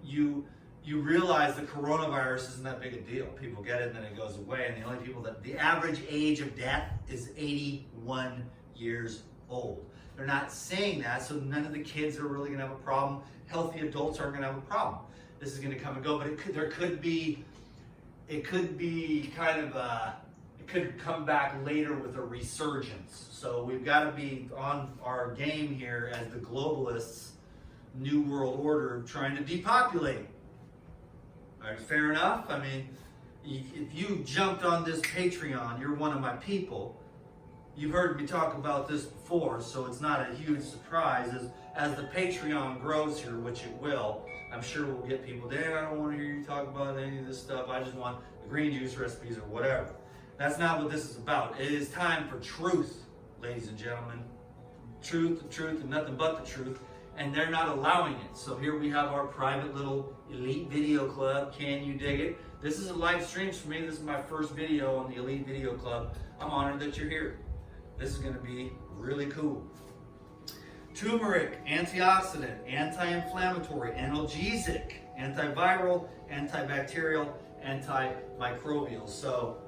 you realize the coronavirus isn't that big a deal. People get it and then it goes away, and the only people the average age of death is 81 years old. They're not saying that, so none of the kids are really gonna have a problem. Healthy adults aren't gonna have a problem. This is gonna come and go, but it could come back later with a resurgence. So we've got to be on our game here as the globalists, New World Order, trying to depopulate. All right, fair enough. I mean, if you jumped on this Patreon, you're one of my people. You've heard me talk about this before, so it's not a huge surprise. As the Patreon grows here, which it will, I'm sure we'll get people, Dan, I don't want to hear you talk about any of this stuff. I just want the green juice recipes or whatever. That's not what this is about. It is time for truth, ladies and gentlemen. Truth, the truth, and nothing but the truth. And they're not allowing it. So here we have our private little elite video club. Can you dig it? This is a live stream for me. This is my first video on the elite video club. I'm honored that you're here. This is going to be really cool. Turmeric, antioxidant, anti-inflammatory, analgesic, antiviral, antibacterial, antimicrobial. So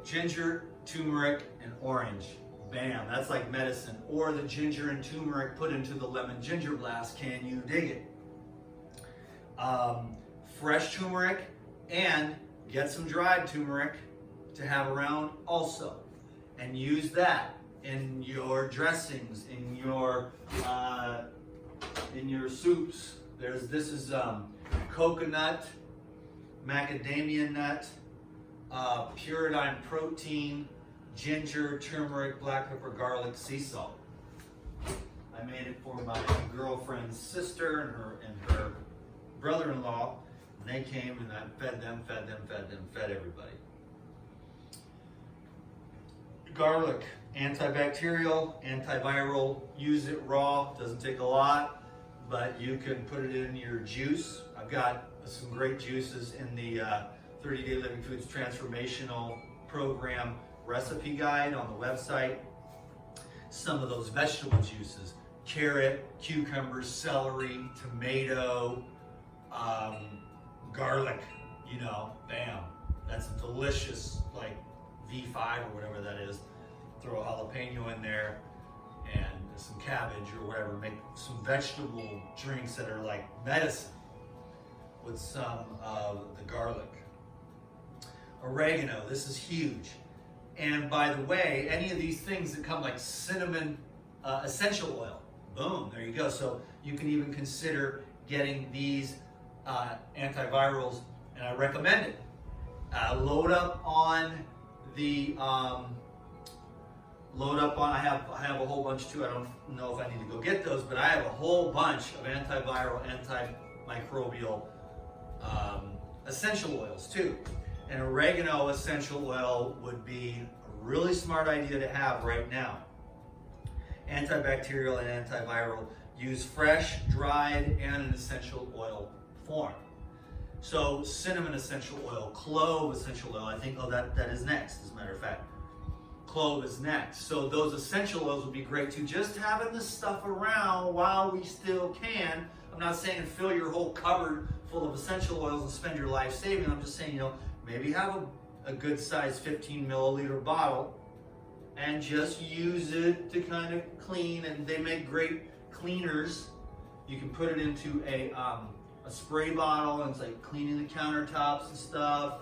ginger, turmeric, and orange. Bam, that's like medicine. Or the ginger and turmeric put into the lemon ginger blast. Can you dig it? Fresh turmeric, and get some dried turmeric to have around also. And use that in your dressings, in your soups. This is coconut, macadamia nut, Paradigm protein, ginger, turmeric, black pepper, garlic, sea salt. I made it for my girlfriend's sister and her brother-in-law. And they came and I fed everybody. Garlic, antibacterial, antiviral. Use it raw, doesn't take a lot, but you can put it in your juice. I've got some great juices in the 30-Day Living Foods Transformational Program recipe guide on the website. some of those vegetable juices, carrot, cucumber, celery, tomato, garlic, you know, bam. That's a delicious, like V5 or whatever that is. Throw a jalapeno in there and some cabbage or whatever. Make some vegetable drinks that are like medicine with some of the garlic. Oregano, this is huge. And by the way, any of these things that come like cinnamon essential oil, boom, there you go. So you can even consider getting these antivirals, and I recommend it. Load up on the, I have a whole bunch too. I don't know if I need to go get those, but I have a whole bunch of antiviral, antimicrobial essential oils too. And oregano essential oil would be a really smart idea to have right now. Antibacterial and antiviral use fresh, dried, and an essential oil form. So cinnamon essential oil, clove essential oil, I think, oh, that is next, as a matter of fact. Clove is next. So those essential oils would be great too. Just having this stuff around while we still can. I'm not saying fill your whole cupboard full of essential oils and spend your life saving. I'm just saying, you know, maybe have a good sized 15 milliliter bottle and just use it to kind of clean. And they make great cleaners. You can put it into a spray bottle and it's like cleaning the countertops and stuff.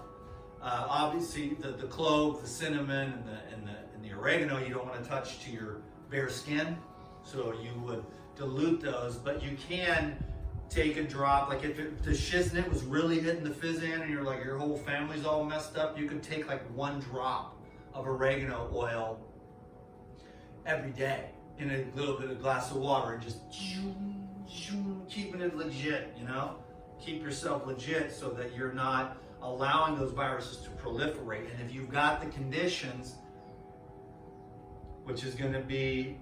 Obviously the clove, the cinnamon, and the oregano you don't want to touch to your bare skin. So you would dilute those, but you can take a drop, like if the shiznit was really hitting the fizz in and you're like your whole family's all messed up, you could take like 1 drop of oregano oil every day in a little bit of glass of water and just keeping it legit, you know? Keep yourself legit so that you're not allowing those viruses to proliferate. And if you've got the conditions, which is going to be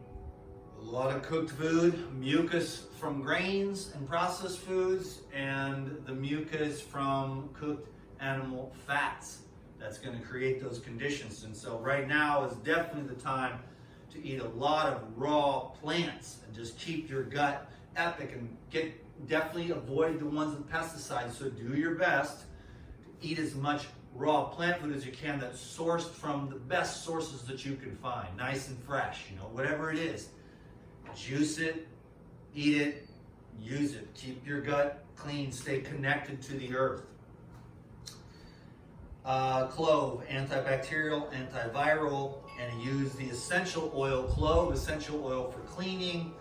a lot of cooked food, mucus from grains and processed foods, and the mucus from cooked animal fats. That's going to create those conditions. And so right now is definitely the time to eat a lot of raw plants and just keep your gut epic and definitely avoid the ones with pesticides. So do your best to eat as much raw plant food as you can that's sourced from the best sources that you can find, nice and fresh, you know, whatever it is. Juice it, eat it, use it. Keep your gut clean, stay connected to the earth. Clove, antibacterial, antiviral, and use the essential oil, clove essential oil for cleaning,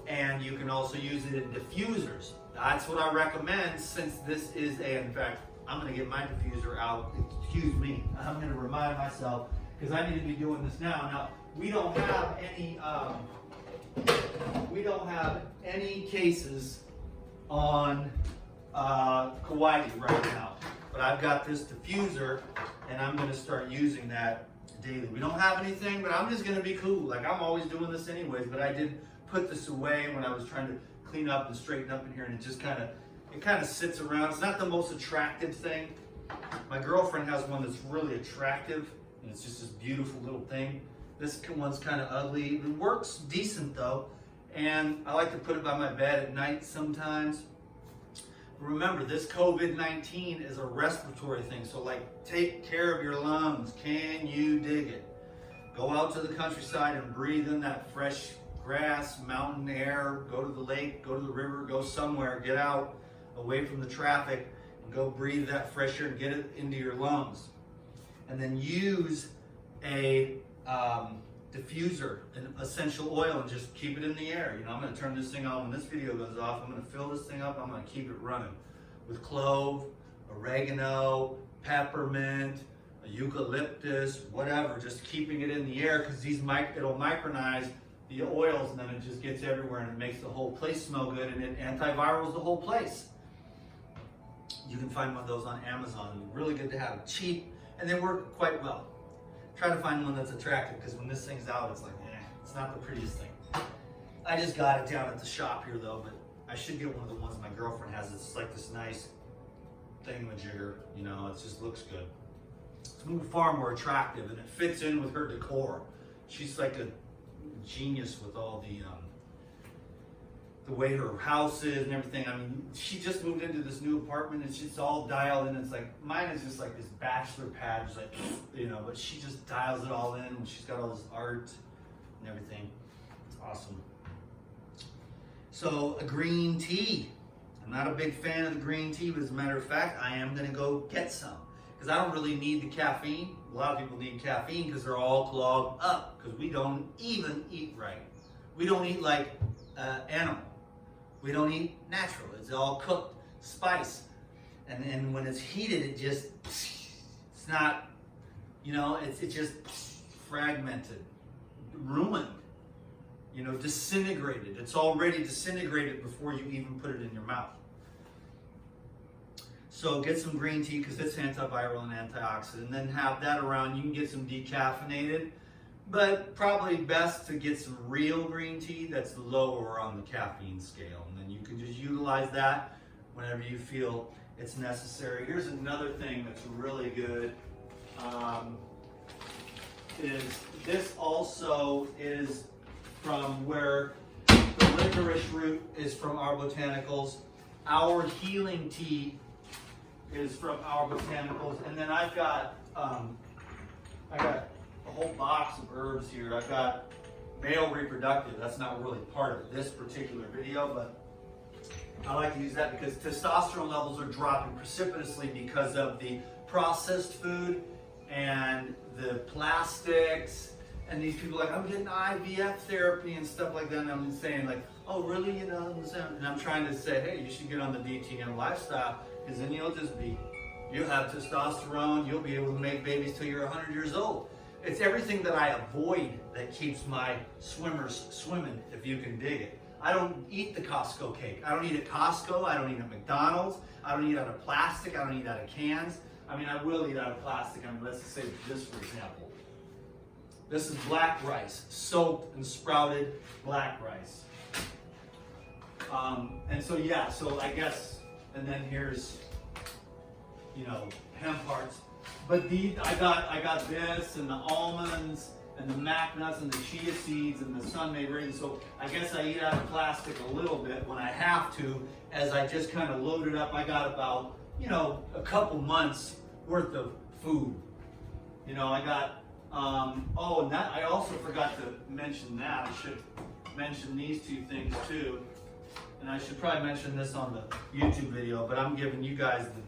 and you can also use it in diffusers. That's what I recommend, since this is in fact, I'm going to get my diffuser out. Excuse me. I'm going to remind myself because I need to be doing this now. Now, we don't have any cases on Kauai right now, but I've got this diffuser and I'm going to start using that daily. We don't have anything, but I'm just going to be cool. Like, I'm always doing this anyways, but I did put this away when I was trying to clean up and straighten up in here, and it just kind of sits around. It's not the most attractive thing. My girlfriend has one that's really attractive, and it's just this beautiful little thing. This one's kind of ugly. It works decent though, and I like to put it by my bed at night sometimes. Remember, this COVID-19 is a respiratory thing, so like, take care of your lungs. Can you dig it? Go out to the countryside and breathe in that fresh grass, mountain air. Go to the lake, go to the river, go somewhere, get out away from the traffic and go breathe that fresh air and get it into your lungs. And then use a diffuser, an essential oil, and just keep it in the air. You know, I'm going to turn this thing on when this video goes off. I'm going to fill this thing up. I'm going to keep it running with clove, oregano, peppermint, eucalyptus, whatever. Just keeping it in the air because it'll micronize the oils, and then it just gets everywhere and it makes the whole place smell good, and it antivirals the whole place. You can find one of those on Amazon. Really good to have. Cheap, and they work quite well. Try to find one that's attractive, because when this thing's out, it's like, it's not the prettiest thing. I just got it down at the shop here though, but I should get one of the ones my girlfriend has. It's like this nice thingamajigger, you know, it just looks good. It's far more attractive, and it fits in with her decor. She's like a genius with all the way her house is and everything. I mean, she just moved into this new apartment and she's all dialed in. It's like, mine is just like this bachelor pad, just like, you know, but she just dials it all in and she's got all this art and everything. It's awesome. So a green tea. I'm not a big fan of the green tea, but as a matter of fact, I am gonna go get some because I don't really need the caffeine. A lot of people need caffeine because they're all clogged up because we don't even eat right. We don't eat like animal. We don't eat natural. It's all cooked, spice. And when it's heated, it just, it's not, you know, it's just fragmented, ruined, you know, disintegrated. It's already disintegrated before you even put it in your mouth. So get some green tea because it's antiviral and antioxidant. And then have that around. You can get some decaffeinated. But probably best to get some real green tea that's lower on the caffeine scale. And then you can just utilize that whenever you feel it's necessary. Here's another thing that's really good. Is this also is from where the licorice root is from our botanicals. Our healing tea is from our botanicals. And then I've got, I got a whole box of herbs here. I've got male reproductive. That's not really part of this particular video, but I like to use that because testosterone levels are dropping precipitously because of the processed food and the plastics. And these people are like, I'm getting IVF therapy and stuff like that. And I'm saying like, oh really? You know, and I'm trying to say, hey, you should get on the DTM lifestyle because then you'll have testosterone. You'll be able to make babies till you're 100 years old. It's everything that I avoid that keeps my swimmers swimming, if you can dig it. I don't eat the Costco cake. I don't eat at Costco. I don't eat at McDonald's. I don't eat out of plastic. I don't eat out of cans. I mean, I will eat out of plastic. I mean, let's say this, for example. This is black rice, soaked and sprouted black rice. And so, yeah, so I guess, and then here's, you know, hemp hearts. But I got this and the almonds and the mac nuts and the chia seeds and the sun-made raisins. So I guess I eat out of plastic a little bit when I have to. As I just kind of load it up, I got about, you know, a couple months worth of food. You know, I got, oh, and that, I also forgot to mention that. I should mention these two things too. And I should probably mention this on the YouTube video, but I'm giving you guys the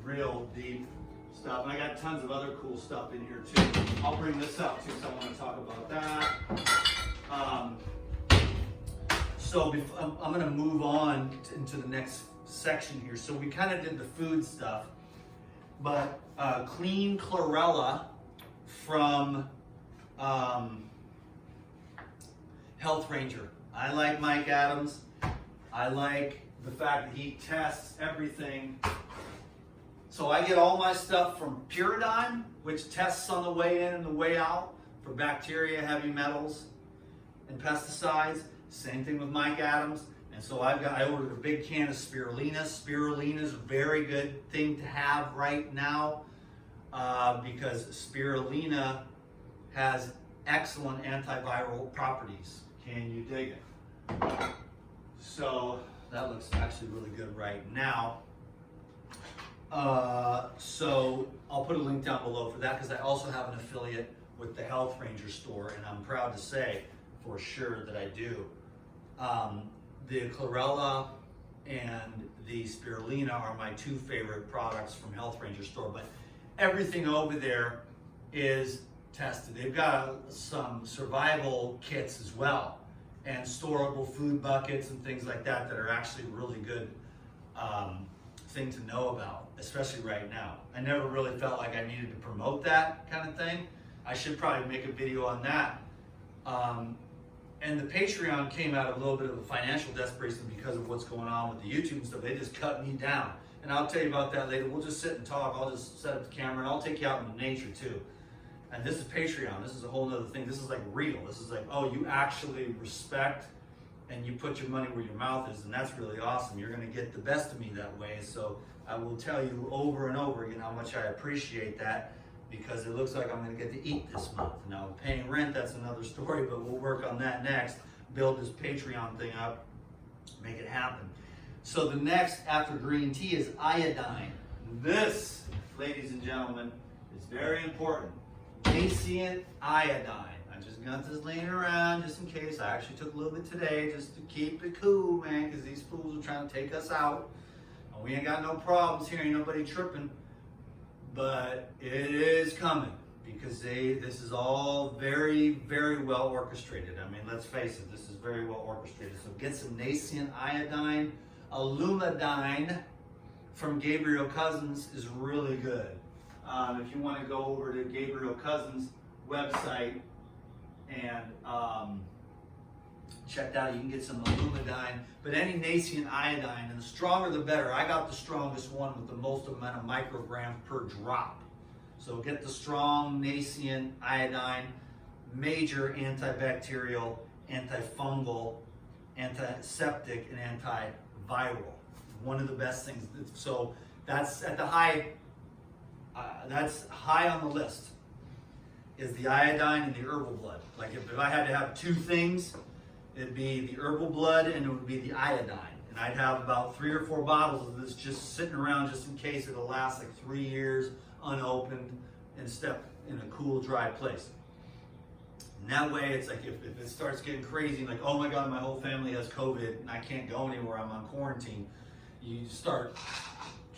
real deep stuff. And I got tons of other cool stuff in here too. I'll bring this up too, so I want to talk about that. So I'm going to move on into the next section here. So we kind of did the food stuff, but clean chlorella from Health Ranger. I like Mike Adams. I like the fact that he tests everything. So I get all my stuff from Pyridine, which tests on the way in and the way out for bacteria, heavy metals, and pesticides. Same thing with Mike Adams. And so I ordered a big can of spirulina. Spirulina is a very good thing to have right now because spirulina has excellent antiviral properties. Can you dig it? So that looks actually really good right now. So I'll put a link down below for that because I also have an affiliate with the Health Ranger store, and I'm proud to say for sure that I do. The chlorella and the spirulina are my two favorite products from Health Ranger store, but everything over there is tested. They've got some survival kits as well, and storable food buckets and things like that that are actually really good thing to know about, especially right now. I never really felt like I needed to promote that kind of thing. I should probably make a video on that. And the Patreon came out of a little bit of a financial desperation because of what's going on with the YouTube and stuff. They just cut me down. And I'll tell you about that later. We'll just sit and talk. I'll just set up the camera and I'll take you out into nature too. And this is Patreon. This is a whole other thing. This is like real. This is like, oh, you actually respect and you put your money where your mouth is, and that's really awesome. You're gonna get the best of me that way. So I will tell you over and over again how much I appreciate that. because it looks like I'm going to get to eat this month. Now, paying rent, that's another story, but we'll work on that next. Build this Patreon thing up, make it happen. So the next after green tea is iodine. This, ladies and gentlemen, is very important. Nascent iodine. I just got this laying around just in case. I actually took a little bit today just to keep it cool, man, because these fools are trying to take us out. And we ain't got no problems here, ain't nobody tripping. But it is coming because this is all very, very well orchestrated. I mean, let's face it, this is very well orchestrated. So get some nascent iodine. Illumidine from Gabriel Cousens is really good. If you want to go over to Gabriel Cousens' website and check that out, you can get some Illumidine, but any nascent iodine, and the stronger the better. I got the strongest one with the most amount of micrograms per drop. So get the strong nascent iodine, major antibacterial, antifungal, antiseptic, and antiviral. One of the best things. So that's at the high. That's high on the list. Is the iodine and the herbal blood. Like if I had to have two things, it'd be the herbal blood and it would be the iodine. And I'd have about 3 or 4 bottles of this just sitting around just in case it'll last like 3 years unopened and in a cool, dry place. And that way it's like if it starts getting crazy, like, oh my God, my whole family has COVID and I can't go anywhere, I'm on quarantine, you start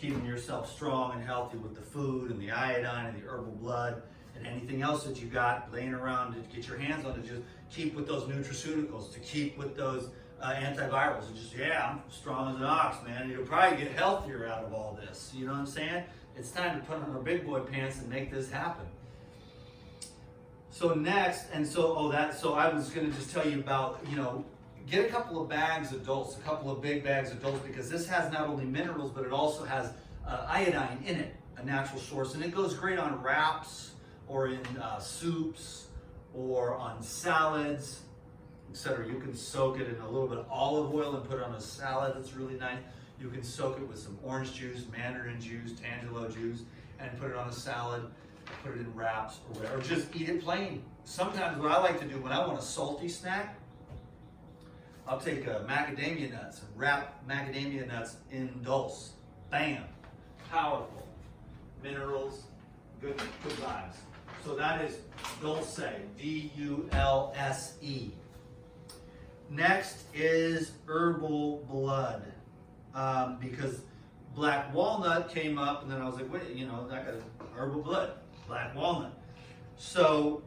keeping yourself strong and healthy with the food and the iodine and the herbal blood. And anything else that you got laying around to get your hands on, to just keep with those nutraceuticals, to keep with those antivirals, and just, yeah, I'm strong as an ox, man. You'll probably get healthier out of all this. You know what I'm saying? It's time to put on our big boy pants and make this happen. So next, so I was going to just tell you about, get a couple of bags of dose, a couple of big bags of dose, because this has not only minerals, but it also has iodine in it, a natural source, and it goes great on wraps, or in soups, or on salads, etc. You can soak it in a little bit of olive oil and put it on a salad. That's really nice. You can soak it with some orange juice, mandarin juice, tangelo juice, and put it on a salad, put it in wraps, or whatever. Or just eat it plain. Sometimes what I like to do when I want a salty snack, I'll take macadamia nuts and wrap macadamia nuts in dulse. Bam. Powerful. Minerals, good vibes. So that is Dulce, D-U-L-S-E. Next is herbal blood, because black walnut came up, and then I was like, wait, I got herbal blood, black walnut. So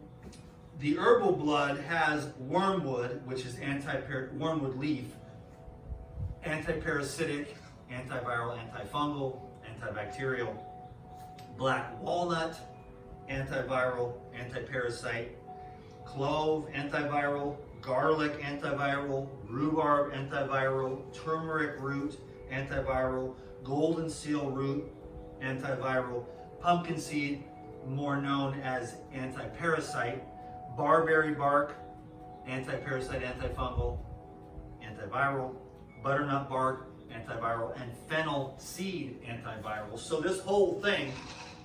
the herbal blood has wormwood, which is wormwood leaf, antiparasitic, antiviral, antifungal, antibacterial, black walnut, antiviral, antiparasite, clove, antiviral, garlic, antiviral, rhubarb, antiviral, turmeric root, antiviral, golden seal root, antiviral, pumpkin seed, more known as antiparasite, barberry bark, antiparasite, antifungal, antiviral, butternut bark, antiviral, and fennel seed antiviral. So this whole thing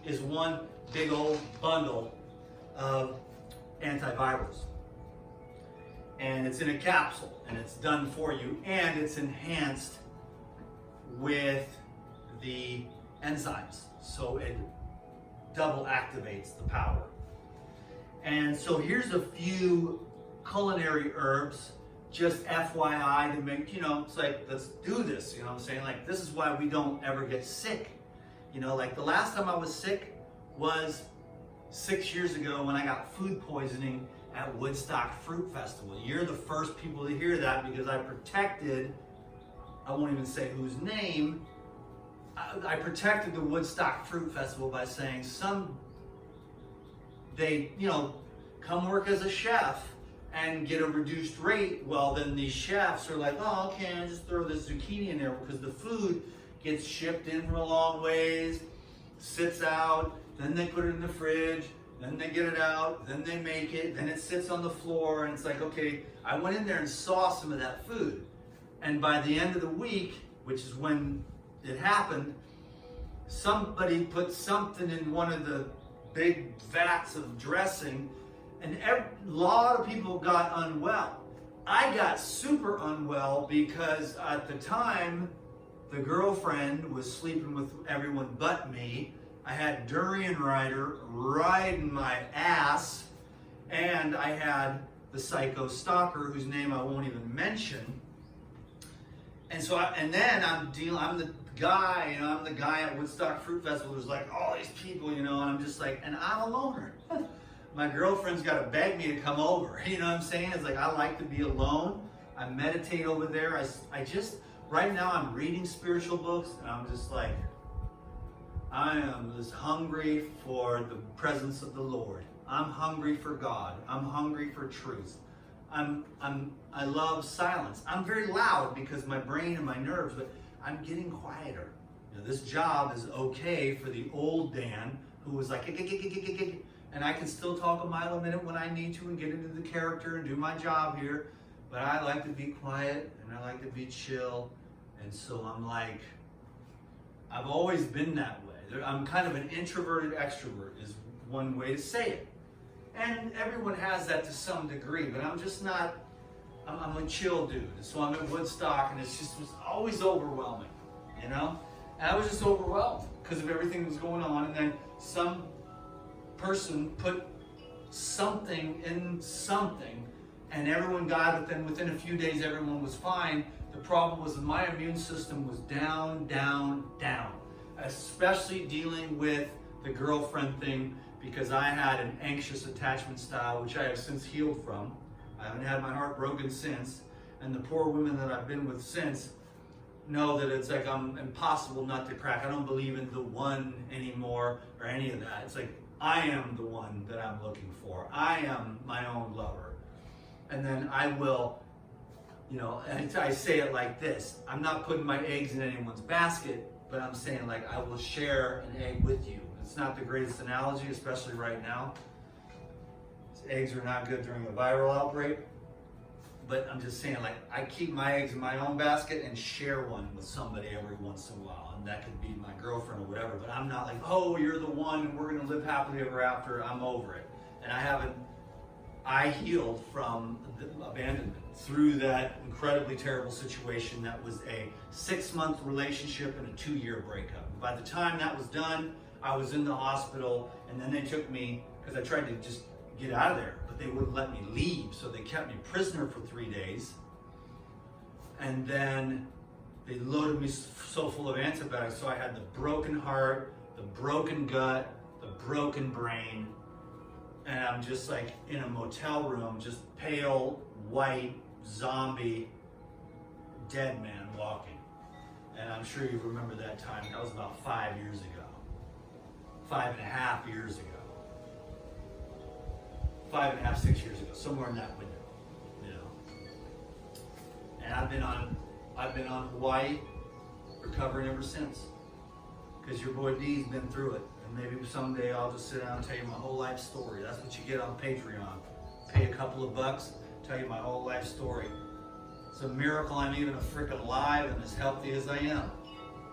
is one big old bundle of antivirals. And it's in a capsule, and it's done for you, and it's enhanced with the enzymes. So it double activates the power. And so here's a few culinary herbs, just FYI, to make, it's like, let's do this, you know what I'm saying? Like, this is why we don't ever get sick. Like the last time I was sick was 6 years ago when I got food poisoning at Woodstock Fruit Festival. You're the first people to hear that because I protected, I won't even say whose name, I protected the Woodstock Fruit Festival by saying they, come work as a chef and get a reduced rate. Well, then these chefs are like, oh, okay, I just throw this zucchini in there, because the food gets shipped in from a long ways, sits out, then they put it in the fridge, then they get it out, then they make it, then it sits on the floor, and it's like, okay, I went in there and saw some of that food. And by the end of the week, which is when it happened, somebody put something in one of the big vats of dressing, and a lot of people got unwell. I got super unwell because at the time, the girlfriend was sleeping with everyone but me. I had Durian Rider riding my ass, and I had the psycho stalker, whose name I won't even mention. And so, I'm the guy, I'm the guy at Woodstock Fruit Festival. There's like all these people, and I'm just like, and I'm a loner. My girlfriend's got to beg me to come over. You know what I'm saying? It's like, I like to be alone. I meditate over there. I just, right now I'm reading spiritual books, and I'm just like, I am just hungry for the presence of the Lord. I'm hungry for God. I'm hungry for truth. I love silence. I'm very loud because my brain and my nerves, but I'm getting quieter. This job is okay for the old Dan who was like, and I can still talk a mile a minute when I need to and get into the character and do my job here, but I like to be quiet and I like to be chill. And so I'm like, I've always been that way. I'm kind of an introverted extrovert is one way to say it. And everyone has that to some degree, but I'm just not, I'm a chill dude. So I'm at Woodstock, and it was always overwhelming, And I was just overwhelmed because of everything that was going on. And then some person put something in something, and everyone got it. Then within a few days, everyone was fine. The problem was that my immune system was down, down, down, especially dealing with the girlfriend thing, because I had an anxious attachment style, which I have since healed from. I haven't had my heart broken since. And the poor women that I've been with since know that it's like I'm impossible not to crack. I don't believe in the one anymore or any of that. It's like I am the one that I'm looking for. I am my own lover. And then I will, and I say it like this. I'm not putting my eggs in anyone's basket, but I'm saying like I will share an egg with you. It's not the greatest analogy, especially right now. Eggs are not good during a viral outbreak. But I'm just saying, like, I keep my eggs in my own basket and share one with somebody every once in a while. And that could be my girlfriend or whatever. But I'm not like, oh, you're the one and we're going to live happily ever after. I'm over it. And I healed from the abandonment through that incredibly terrible situation that was a 6-month relationship and a 2-year breakup. By the time that was done, I was in the hospital, and then they took me, because I tried to just get out of there, but they wouldn't let me leave, so they kept me prisoner for 3 days. And then they loaded me so full of antibiotics, so I had the broken heart, the broken gut, the broken brain, and I'm just like in a motel room, just pale, white, zombie, dead man walking. And I'm sure you remember that time. That was about 5 years ago. 5.5 years ago. 5.5, 6 years ago, somewhere in that window, And I've been on Hawaii, recovering ever since. Because your boy D's been through it. And maybe someday I'll just sit down and tell you my whole life story. That's what you get on Patreon. Pay a couple of bucks, tell you my whole life story. It's a miracle I'm even freaking alive and as healthy as I am.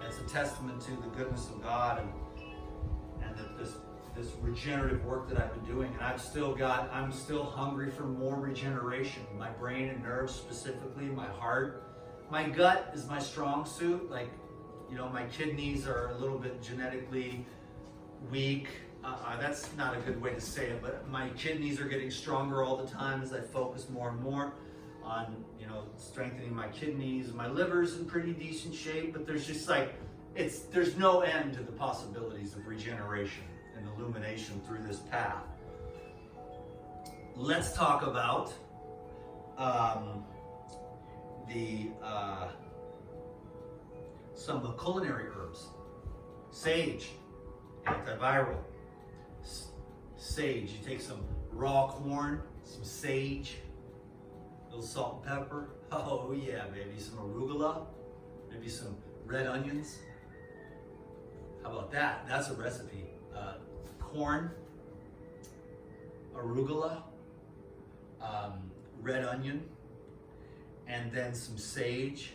That's a testament to the goodness of God and that this regenerative work that I've been doing. And I'm still hungry for more regeneration. My brain and nerves specifically, my heart. My gut is my strong suit. Like, my kidneys are a little bit genetically weak. That's not a good way to say it, but my kidneys are getting stronger all the time as I focus more and more on, strengthening my kidneys. My liver's in pretty decent shape, but there's just like, there's no end to the possibilities of regeneration and illumination through this path. Let's talk about some of the culinary herbs. Sage, antiviral. Sage, you take some raw corn, some sage, a little salt and pepper. Oh yeah, baby, some arugula, maybe some red onions. How about that? That's a recipe. Corn, arugula, red onion, and then some sage,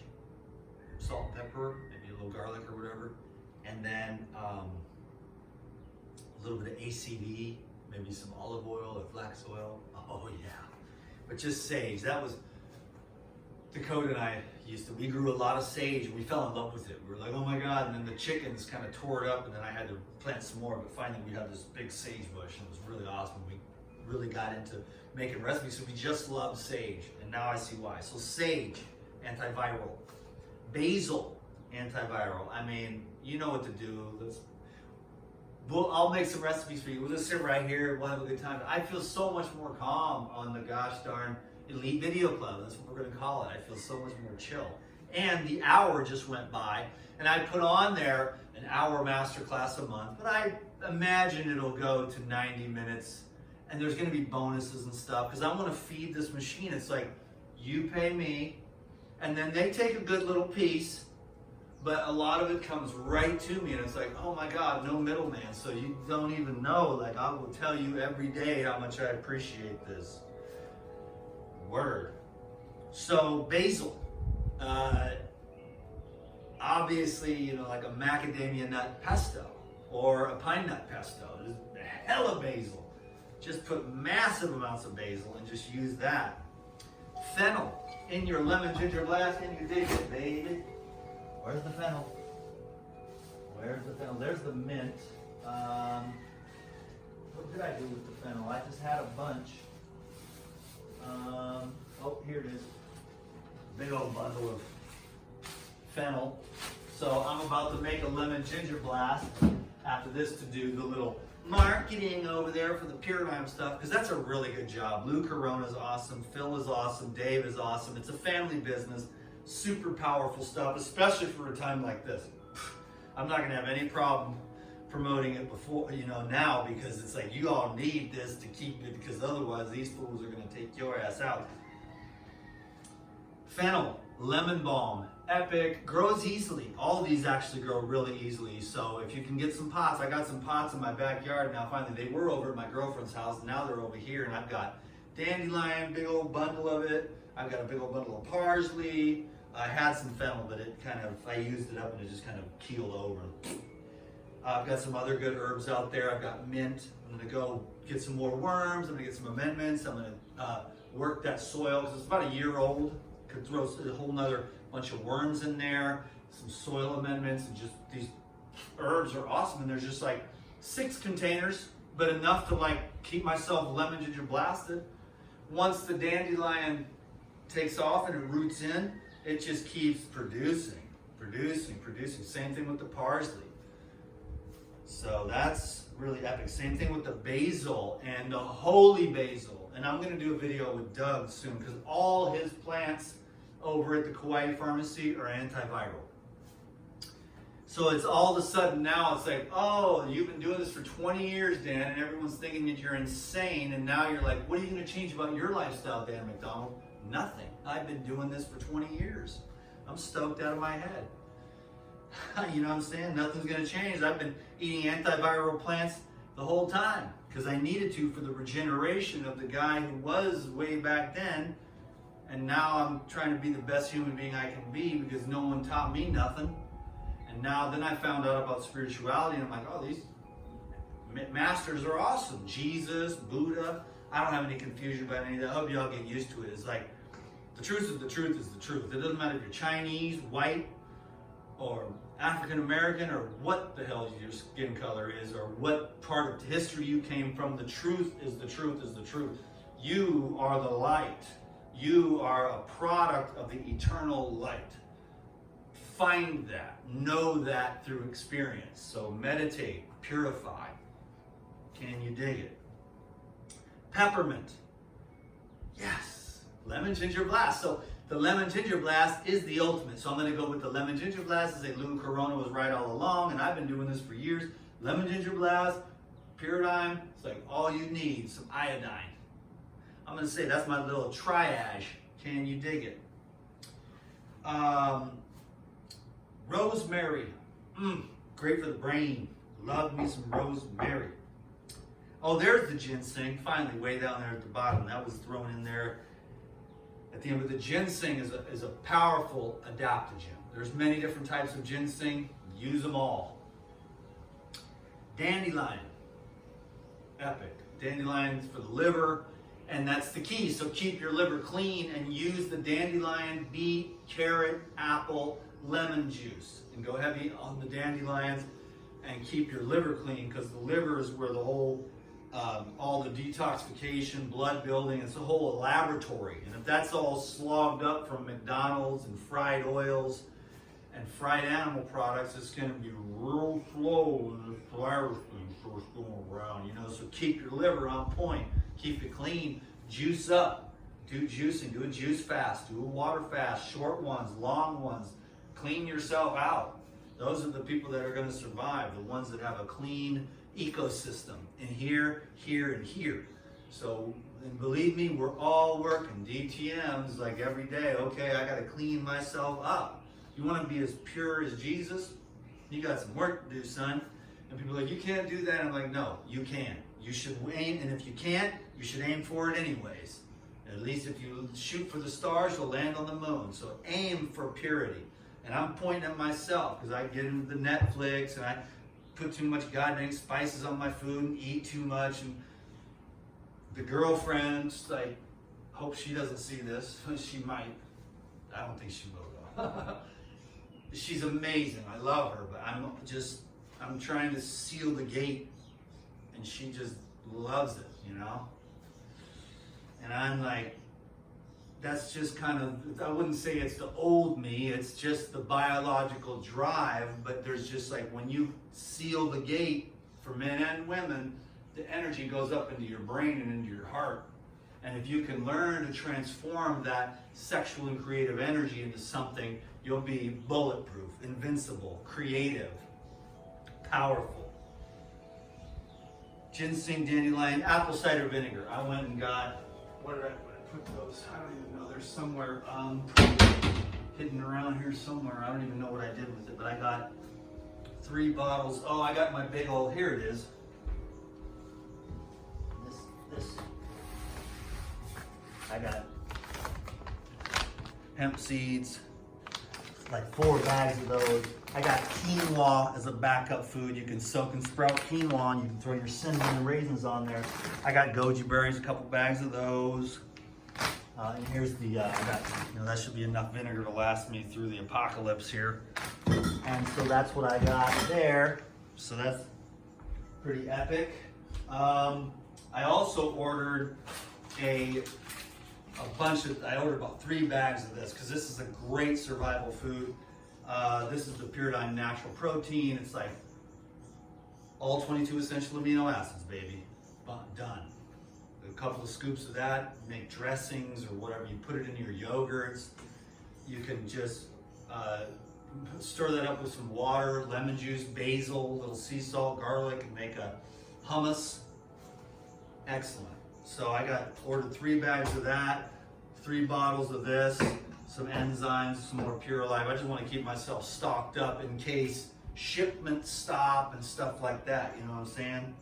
salt and pepper, maybe a little garlic or whatever, and then a little bit of ACV, maybe some olive oil or flax oil. Oh yeah, but just sage. That was, Dakota and I we grew a lot of sage and we fell in love with it. We were like, oh my God, and then the chickens kind of tore it up and then I had to plant some more, but finally we had this big sage bush and it was really awesome. We really got into making recipes, so we just love sage, and now I see why. So sage, antiviral. Basil, antiviral. I mean, you know what to do. I'll make some recipes for you. We'll just sit right here, we'll have a good time. I feel so much more calm on the gosh darn Elite Video Club. That's what we're gonna call it. I feel so much more chill. And the hour just went by, and I put on there an hour masterclass a month, but I imagine it'll go to 90 minutes, and there's gonna be bonuses and stuff, because I wanna feed this machine. It's like, you pay me, and then they take a good little piece, but a lot of it comes right to me, and it's like, oh my God, no middleman. So you don't even know, like I will tell you every day how much I appreciate this. Word. So basil, obviously, you know, like a macadamia nut pesto or a pine nut pesto. There's hella basil. Just put massive amounts of basil and just use that. Fennel in your lemon ginger blast, and you dig it, baby. Where's the fennel? Where's the fennel? There's the mint. What did I do with the fennel? I just had a bunch. Oh, here it is. Big old bundle of fennel. So I'm about to make a lemon ginger blast after this to do the little marketing over there for the Paradigm stuff, because that's a really good job. Lou Corona is awesome. Phil is awesome. Dave is awesome. It's a family business. Super powerful stuff, especially for a time like this. I'm not going to have any problem promoting it before, you know, now, because it's like you all need this to keep it, because otherwise these fools are going to take your ass out. Fennel, lemon balm, epic, grows easily. All of these actually grow really easily. So if you can get some pots, I got some pots in my backyard now. Finally, they were over at my girlfriend's house, and now they're over here, and I've got dandelion, big old bundle of it. I've got a big old bundle of parsley. I had some fennel, but it kind of, I used it up and it just kind of keeled over. I've got some other good herbs out there. I've got mint. I'm gonna go get some more worms. I'm gonna get some amendments. I'm gonna work that soil, because it's about a year old. Could throw a whole nother bunch of worms in there, some soil amendments, and just these herbs are awesome. And there's just like 6 containers, but enough to like keep myself lemon ginger blasted. Once the dandelion takes off and it roots in, it just keeps producing. Same thing with the parsley. So that's really epic. Same thing with the basil and the holy basil. And I'm gonna do a video with Doug soon, because all his plants over at the Kauai Pharmacy are antiviral. So it's all of a sudden now it's like, oh, you've been doing this for 20 years, Dan, and everyone's thinking that you're insane. And now you're like, what are you gonna change about your lifestyle, Dan McDonald? Nothing. I've been doing this for 20 years. I'm stoked out of my head. You know what I'm saying? Nothing's gonna change. I've been eating antiviral plants the whole time, because I needed to for the regeneration of the guy who was way back then. And now I'm trying to be the best human being I can be, because no one taught me nothing. And now then I found out about spirituality, and I'm like, oh, these masters are awesome. Jesus, Buddha. I don't have any confusion about any of that. I hope y'all get used to it. It's like, the truth is the truth is the truth. It doesn't matter if you're Chinese, white, or African American, or what the hell your skin color is, or what part of history you came from. The truth is the truth is the truth. You are the light. You are a product of the eternal light. Find that. Know that through experience. So meditate, purify. Can you dig it? Peppermint. Yes. Lemon ginger blast. So the lemon ginger blast is the ultimate. So I'm going to go with the lemon ginger blast. As Lou Corona was right all along, and I've been doing this for years. Lemon ginger blast, Paradigm. It's like all you need, some iodine. I'm going to say that's my little triage. Can you dig it? Rosemary. Great for the brain. Love me some rosemary. Oh, there's the ginseng. Finally, way down there at the bottom. That was thrown in there at the end. But the ginseng is a powerful adaptogen. There's many different types of ginseng. Use them all. Dandelion. epic. Dandelions for the liver, and that's the key. So keep your liver clean and use the dandelion, beet, carrot, apple, lemon juice. And go heavy on the dandelions and keep your liver clean, because the liver is where the whole, all the detoxification, blood building, it's a whole laboratory. And if that's all slogged up from McDonald's and fried oils and fried animal products, it's going to be real slow and the virus starts going around, you know. So keep your liver on point, keep it clean, juice up, do juicing, do a juice fast, do a water fast, short ones, long ones, clean yourself out. Those are the people that are going to survive, the ones that have a clean ecosystem in here, here, and here. So, and believe me, we're all working DTMs like every day. Okay, I got to clean myself up. You want to be as pure as Jesus? You got some work to do, son. And people are like, you can't do that. I'm like, no, you can. You should aim, and if you can't, you should aim for it anyways. At least if you shoot for the stars, you'll land on the moon. So aim for purity. And I'm pointing at myself because I get into the Netflix and I put too much goddamn spices on my food and eat too much. And the girlfriend, like, hope she doesn't see this. She might. I don't think she will though. She's amazing. I love her, but I'm trying to seal the gate, and she just loves it, you know? And I'm like, that's just kind of, I wouldn't say it's the old me, it's just the biological drive, but there's just like, when you seal the gate for men and women, the energy goes up into your brain and into your heart. And if you can learn to transform that sexual and creative energy into something, you'll be bulletproof, invincible, creative, powerful. Ginseng, dandelion, apple cider vinegar. I went and got, where did I put those? I don't even know. They're somewhere hidden around here somewhere. I don't even know what I did with it, but I got 3 bottles. Oh, I got my big old, here it is. This. I got hemp seeds, like 4 bags of those. I got quinoa as a backup food. You can soak and sprout quinoa, and you can throw your cinnamon and raisins on there. I got goji berries, a couple bags of those. And here's the, I got, you know, that should be enough vinegar to last me through the apocalypse here. And so that's what I got there. So that's pretty epic. I also ordered a bunch of, I ordered about 3 bags of this because this is a great survival food. This is the Pyridine Natural Protein. It's like all 22 essential amino acids, baby. Done. A couple of scoops of that, make dressings or whatever. You put it in your yogurts. You can just stir that up with some water, lemon juice, basil, a little sea salt, garlic, and make a hummus. Excellent. So I ordered 3 bags of that, 3 bottles of this, some enzymes, some more Pure Life. I just want to keep myself stocked up in case shipments stop and stuff like that, you know what I'm saying?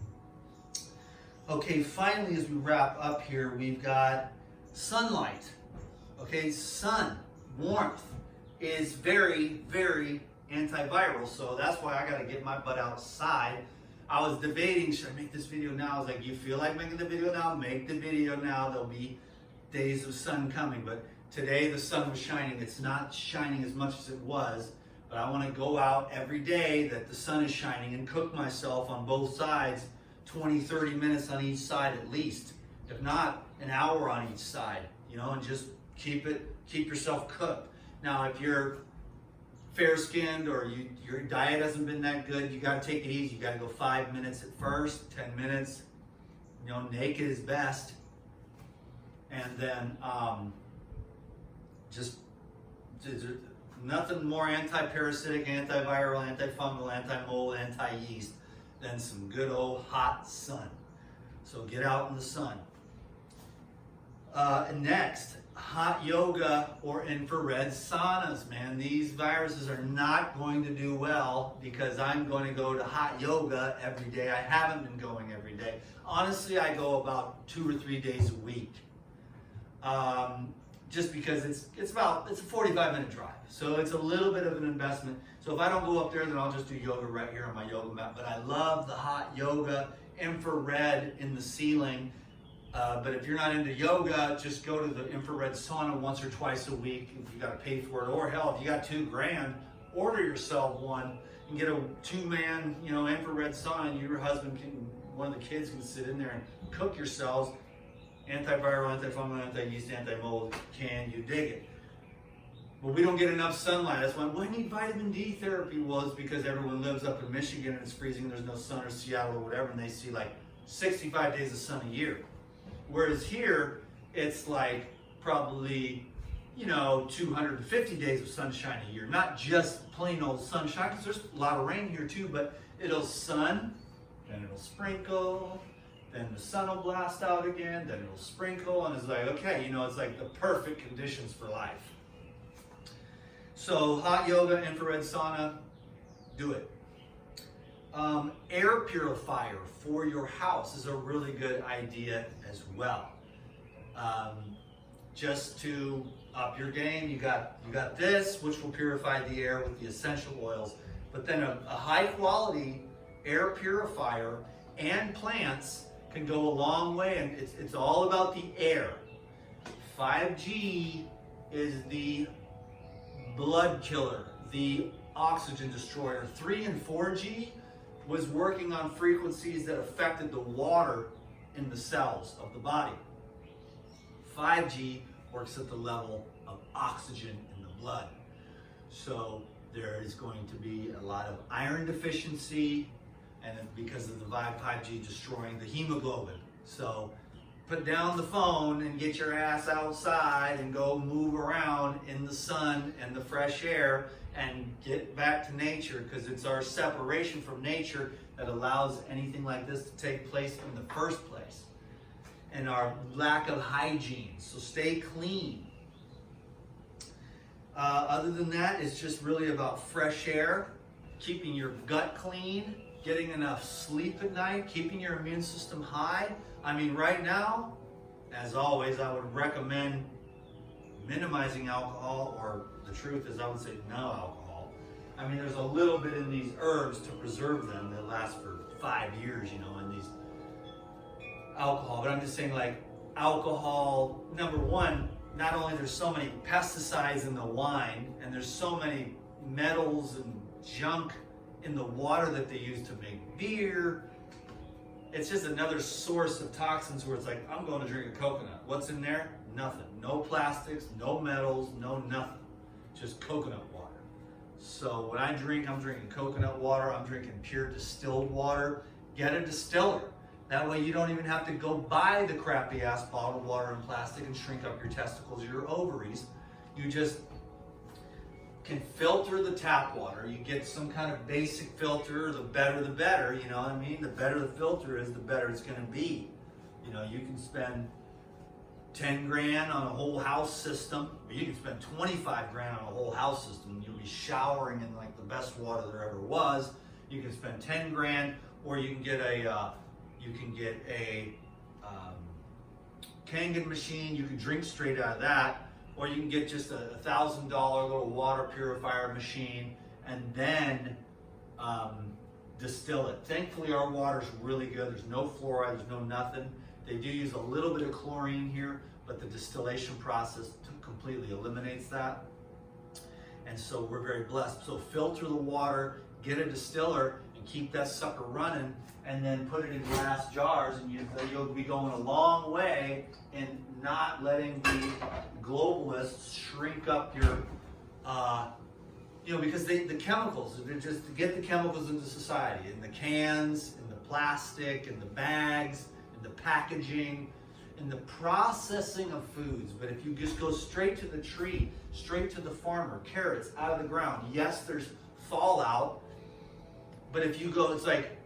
Okay, finally, as we wrap up here, we've got sunlight. Okay, sun, warmth is very, very antiviral, so that's why I got to get my butt outside. I was debating, should I make this video now? I was like, you feel like making the video now? Make the video now. There'll be days of sun coming, but today the sun was shining. It's not shining as much as it was, but I want to go out every day that the sun is shining and cook myself on both sides, 20, 30 minutes on each side at least. If not, an hour on each side, you know, and just keep yourself cooked. Now, if you're fair-skinned or your diet hasn't been that good, you got to take it easy. You got to go 5 minutes at first, 10 minutes, you know, naked is best. And then just nothing more anti-parasitic, antiviral, antifungal, anti-mold, anti-yeast than some good old hot sun. So get out in the sun. And next, hot yoga or infrared saunas, man. These viruses are not going to do well because I'm going to go to hot yoga every day. I haven't been going every day. Honestly, I go about 2 or 3 days a week. Just because it's a 45-minute drive. So it's a little bit of an investment. So if I don't go up there, then I'll just do yoga right here on my yoga mat. But I love the hot yoga, infrared in the ceiling. But if you're not into yoga, just go to the infrared sauna once or twice a week if you got to pay for it. Or hell, if you got $2,000, order yourself one and get a 2-man, infrared sauna. And your husband can, one of the kids can sit in there and cook yourselves. Antiviral, antifungal, anti-yeast, anti-mold. Can you dig it? But we don't get enough sunlight. That's why I need vitamin D therapy. Well, it's because everyone lives up in Michigan and it's freezing. There's no sun, or Seattle or whatever, and they see like 65 days of sun a year. Whereas here, it's like probably, 250 days of sunshine a year. Not just plain old sunshine, because there's a lot of rain here too, but it'll sun, then it'll sprinkle, then the sun will blast out again, then it'll sprinkle, and it's like, okay, it's like the perfect conditions for life. So hot yoga, infrared sauna, do it. Air purifier for your house is a really good idea as well. Just to up your game, you got this, which will purify the air with the essential oils, but then a high quality air purifier and plants can go a long way, and it's all about the air. 5G is the blood killer, the oxygen destroyer. 3 and 4G was working on frequencies that affected the water in the cells of the body. 5G works at the level of oxygen in the blood. So there is going to be a lot of iron deficiency, and because of the 5G destroying the hemoglobin. So put down the phone and get your ass outside and go move around in the sun and the fresh air and get back to nature, because it's our separation from nature that allows anything like this to take place in the first place. And our lack of hygiene, so stay clean. Other than that, it's just really about fresh air, keeping your gut clean, getting enough sleep at night, keeping your immune system high. I mean, right now, as always, I would recommend minimizing alcohol, or the truth is I would say no alcohol. I mean, there's a little bit in these herbs to preserve them that last for 5 years, in these alcohol. But I'm just saying, like, alcohol, number one, not only there's so many pesticides in the wine, and there's so many metals and junk in the water that they use to make beer. It's just another source of toxins where it's like, I'm going to drink a coconut. What's in there? Nothing. No plastics, no metals, no nothing. Just coconut water. So when I drink, I'm drinking coconut water. I'm drinking pure distilled water. Get a distiller. That way you don't even have to go buy the crappy ass bottled water in plastic and shrink up your testicles or your ovaries. You just can filter the tap water. You get some kind of basic filter. The better, the better. You know what I mean? The better the filter is, the better it's going to be. You can spend 10 grand on a whole house system, or you can spend 25 grand on a whole house system, and you'll be showering in like the best water there ever was. You can spend 10 grand, or you can get a Kangen machine. You can drink straight out of that. Or you can get just a $1,000 little water purifier machine and then distill it. Thankfully, our water's really good. There's no fluoride, there's no nothing. They do use a little bit of chlorine here, but the distillation process completely eliminates that. And so we're very blessed. So filter the water, get a distiller, and keep that sucker running, and then put it in glass jars, and you'll be going a long way in not letting the globalists shrink up your, because the chemicals, they're just to get the chemicals into society, in the cans, in the plastic, in the bags, in the packaging, in the processing of foods. But if you just go straight to the tree, straight to the farmer, carrots out of the ground, yes, there's fallout, but if you go, it's like,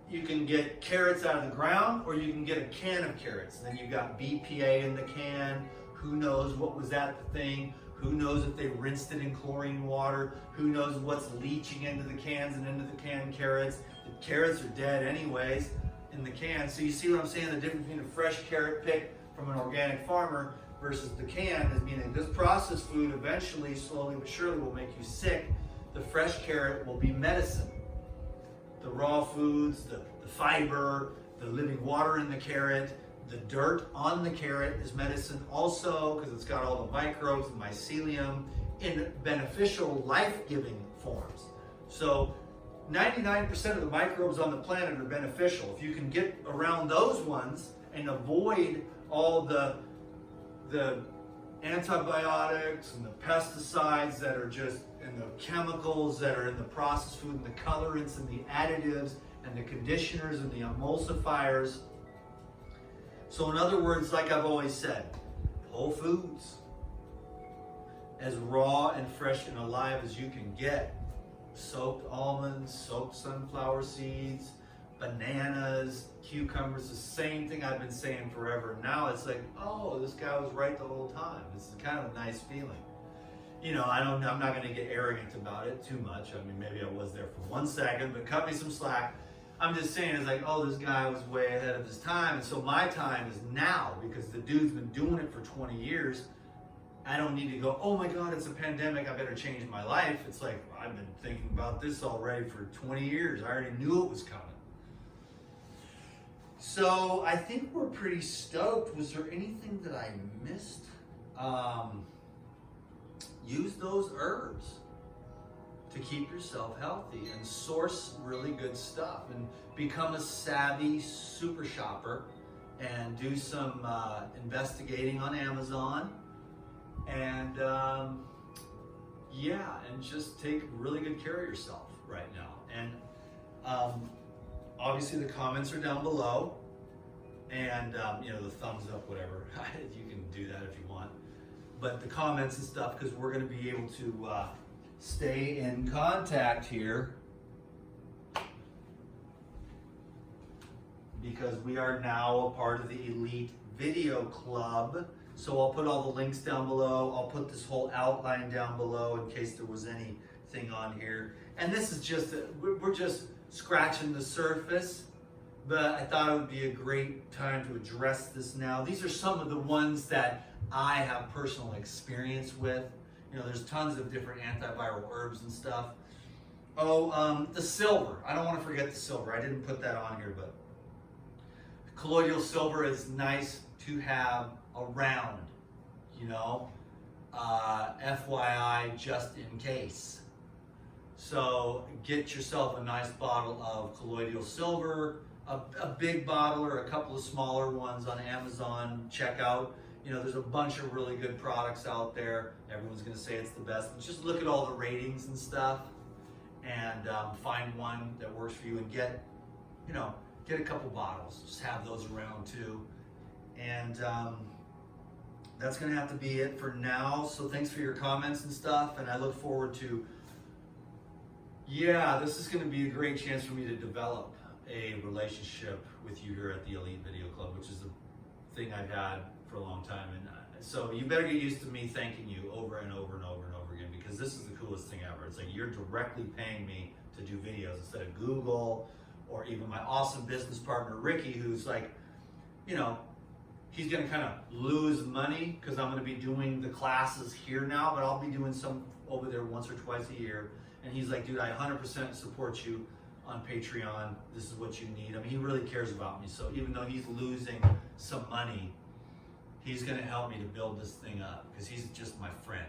you can get carrots out of the ground, or you can get a can of carrots. And then you've got BPA in the can. Who knows what was at the thing? Who knows if they rinsed it in chlorine water? Who knows what's leaching into the cans and into the canned carrots? The carrots are dead anyways in the can. So you see what I'm saying? The difference between a fresh carrot picked from an organic farmer versus the can is meaning this processed food eventually, slowly but surely, will make you sick. The fresh carrot will be medicine. The raw foods, the fiber, the living water in the carrot. The dirt on the carrot is medicine also, because it's got all the microbes and mycelium in beneficial, life-giving forms. So 99% of the microbes on the planet are beneficial. If you can get around those ones and avoid all the antibiotics and the pesticides that are just, and the chemicals that are in the processed food, and the colorants and the additives and the conditioners and the emulsifiers. So in other words, like I've always said, whole foods, as raw and fresh and alive as you can get. Soaked almonds, soaked sunflower seeds, bananas, cucumbers, the same thing I've been saying forever. Now it's like, oh, this guy was right the whole time. It's kind of a nice feeling. You know, I'm not going to get arrogant about it too much. I mean, maybe I was there for 1 second, but cut me some slack. I'm just saying, it's like, oh, this guy was way ahead of his time. And so my time is now, because the dude's been doing it for 20 years. I don't need to go, oh my God, it's a pandemic, I better change my life. It's like, I've been thinking about this already for 20 years. I already knew it was coming. So I think we're pretty stoked. Was there anything that I missed? Use those herbs to keep yourself healthy and source really good stuff and become a savvy super shopper and do some investigating on Amazon. And yeah, and just take really good care of yourself right now. And obviously the comments are down below, and you know, the thumbs up, whatever. You can do that if you want. But the comments and stuff, because we're going to be able to stay in contact here, because we are now a part of the Elite Video Club. So I'll put all the links down below. I'll put this whole outline down below in case there was anything on here. And this is just, we're just scratching the surface, but I thought it would be a great time to address this now. These are some of the ones that I have personal experience with. You know, there's tons of different antiviral herbs and stuff. Oh, the silver. I don't want to forget the silver. I didn't put that on here, but colloidal silver is nice to have around, you know, FYI, just in case. So get yourself a nice bottle of colloidal silver, a big bottle or a couple of smaller ones on Amazon. Check out, you know, there's a bunch of really good products out there. Everyone's going to say it's the best, but just look at all the ratings and stuff, and find one that works for you, and get, you know, get a couple bottles. Just have those around too. And that's going to have to be it for now. So thanks for your comments and stuff, and I look forward to, yeah, this is going to be a great chance for me to develop a relationship with you here at the Elite Video Club, which is a thing I've had for a long time. And so you better get used to me thanking you over and over and over and over again, because this is the coolest thing ever. It's like you're directly paying me to do videos instead of Google, or even my awesome business partner Ricky, who's like, you know, he's going to kind of lose money because I'm going to be doing the classes here now, but I'll be doing some over there once or twice a year. And he's like, dude, I 100% support you on Patreon. This is what you need. I mean, he really cares about me. So even though he's losing some money, he's going to help me to build this thing up, because he's just my friend.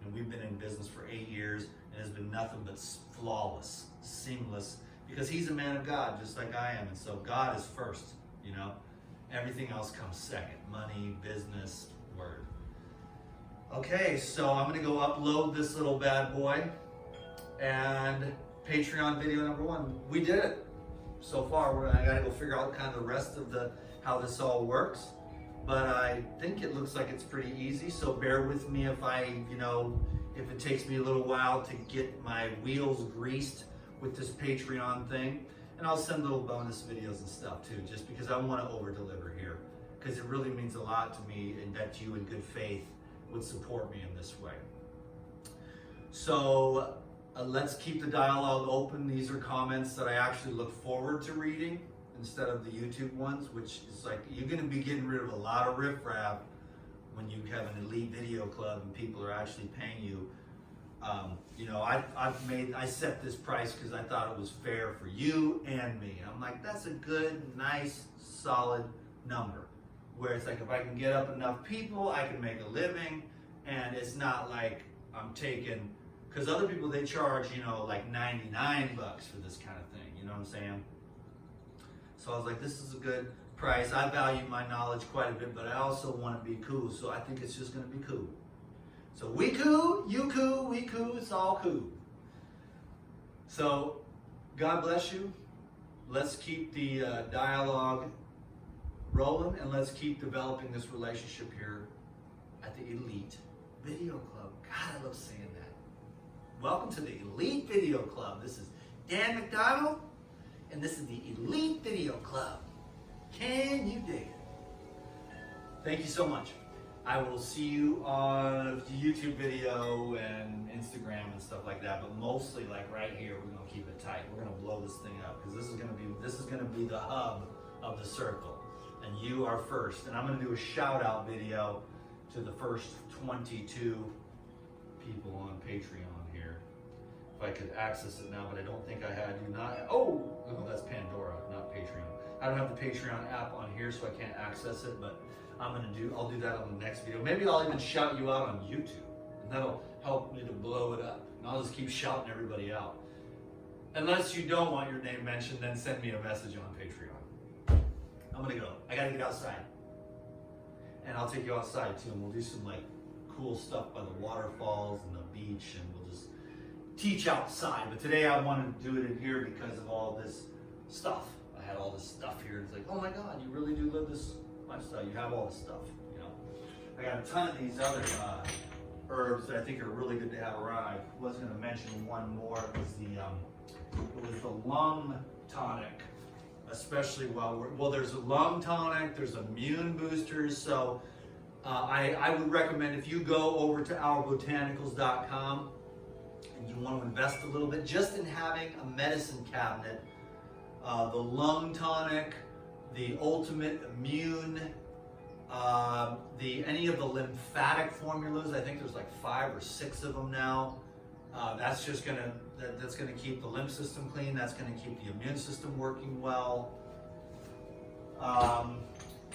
And we've been in business for 8 years, and it's been nothing but flawless, seamless, because he's a man of God, just like I am. And so God is first, you know. Everything else comes second. Money, business, word. Okay, so I'm going to go upload this little bad boy. And Patreon video number 1. We did it so far. I got to go figure out kind of the rest of how this all works. But I think it looks like it's pretty easy. So bear with me if if it takes me a little while to get my wheels greased with this Patreon thing. And I'll send little bonus videos and stuff too, just because I want to over deliver here, because it really means a lot to me, and that you in good faith would support me in this way. So let's keep the dialogue open. These are comments that I actually look forward to reading instead of the YouTube ones, which is like, you're going to be getting rid of a lot of riffraff when you have an Elite Video Club and people are actually paying you You know, I set this price because I thought it was fair for you and me. I'm like, that's a good, nice, solid number. Where it's like, if I can get up enough people, I can make a living, and it's not like I'm taking, because other people, they charge, you know, like 99 bucks for this kind of thing, you know what I'm saying? So I was like, this is a good price. I value my knowledge quite a bit, but I also want to be cool, so I think it's just going to be cool. So we cool, you cool, we cool, it's all cool. So God bless you. Let's keep the dialogue rolling, and let's keep developing this relationship here at the Elite Video Club. God, I love saying that. Welcome to the Elite Video Club. This is Dan McDonald, and this is the Elite Video Club. Can you dig it? Thank you so much. I will see you on the YouTube video and Instagram and stuff like that, but mostly like right here, we're gonna keep it tight. We're gonna blow this thing up because this is gonna be the hub of the circle, and you are first. And I'm gonna do a shout out video to the first 22 people on Patreon here. If I could access it now, but I don't think I had you not. Oh, no, that's Pandora, not Patreon. I don't have the Patreon app on here, so I can't access it, but I'll do that on the next video. Maybe I'll even shout you out on YouTube, and that'll help me to blow it up. And I'll just keep shouting everybody out. Unless you don't want your name mentioned, then send me a message on Patreon. I'm gonna go. I gotta get outside. And I'll take you outside too, and we'll do some like cool stuff by the waterfalls and the beach, and we'll just teach outside. But today I wanted to do it in here because of all this stuff. I had all this stuff here. It's like, oh my God, you really do live this lifestyle. You have all this stuff, you know. I got a ton of these other herbs that I think are really good to have around. I was going to mention one more. It was the lung tonic, especially well, there's a lung tonic, there's immune boosters. So I would recommend, if you go over to ourbotanicals.com and you want to invest a little bit just in having a medicine cabinet, the lung tonic, the ultimate immune, any of the lymphatic formulas. I think there's like 5 or 6 of them now. That's just gonna keep the lymph system clean. That's gonna keep the immune system working well.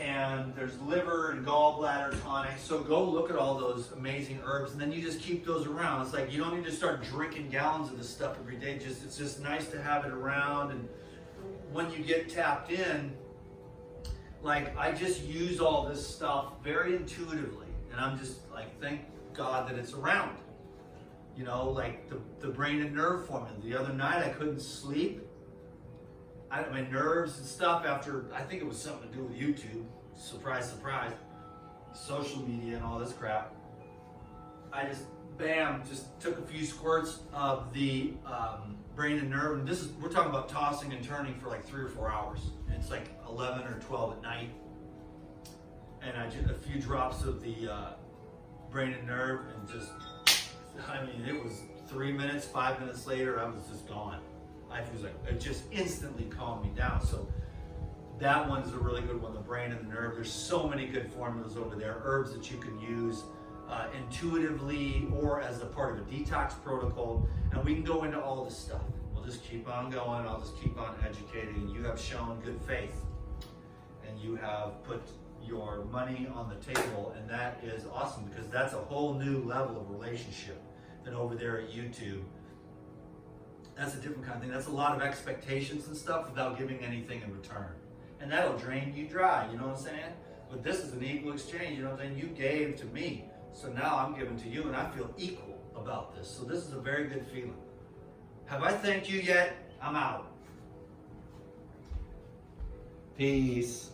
And there's liver and gallbladder tonic. So go look at all those amazing herbs, and then you just keep those around. It's like you don't need to start drinking gallons of this stuff every day. It's just nice to have it around. And when you get tapped in, like, I just use all this stuff very intuitively, and I'm just like, thank God that it's around. You know, like the brain and nerve formula. The other night I couldn't sleep. My nerves and stuff after, I think it was something to do with YouTube. Surprise, surprise. Social media and all this crap. I just, bam, just took a few squirts of the brain and nerve. And we're talking about tossing and turning for like 3 or 4 hours. And it's like 11 or 12 at night. And I just, a few drops of the brain and nerve, and just, I mean, it was 3 minutes, 5 minutes later, I was just gone. I was like, it just instantly calmed me down. So that one's a really good one, the brain and the nerve. There's so many good formulas over there, herbs that you can use intuitively or as a part of a detox protocol. And we can go into all this stuff. We'll just keep on going. I'll just keep on educating. You have shown good faith, and you have put your money on the table, and that is awesome, because that's a whole new level of relationship than over there at YouTube. That's a different kind of thing. That's a lot of expectations and stuff without giving anything in return. And that'll drain you dry, you know what I'm saying? But this is an equal exchange, you know what I'm saying? You gave to me, so now I'm giving to you, and I feel equal about this. So this is a very good feeling. Have I thanked you yet? I'm out. Peace.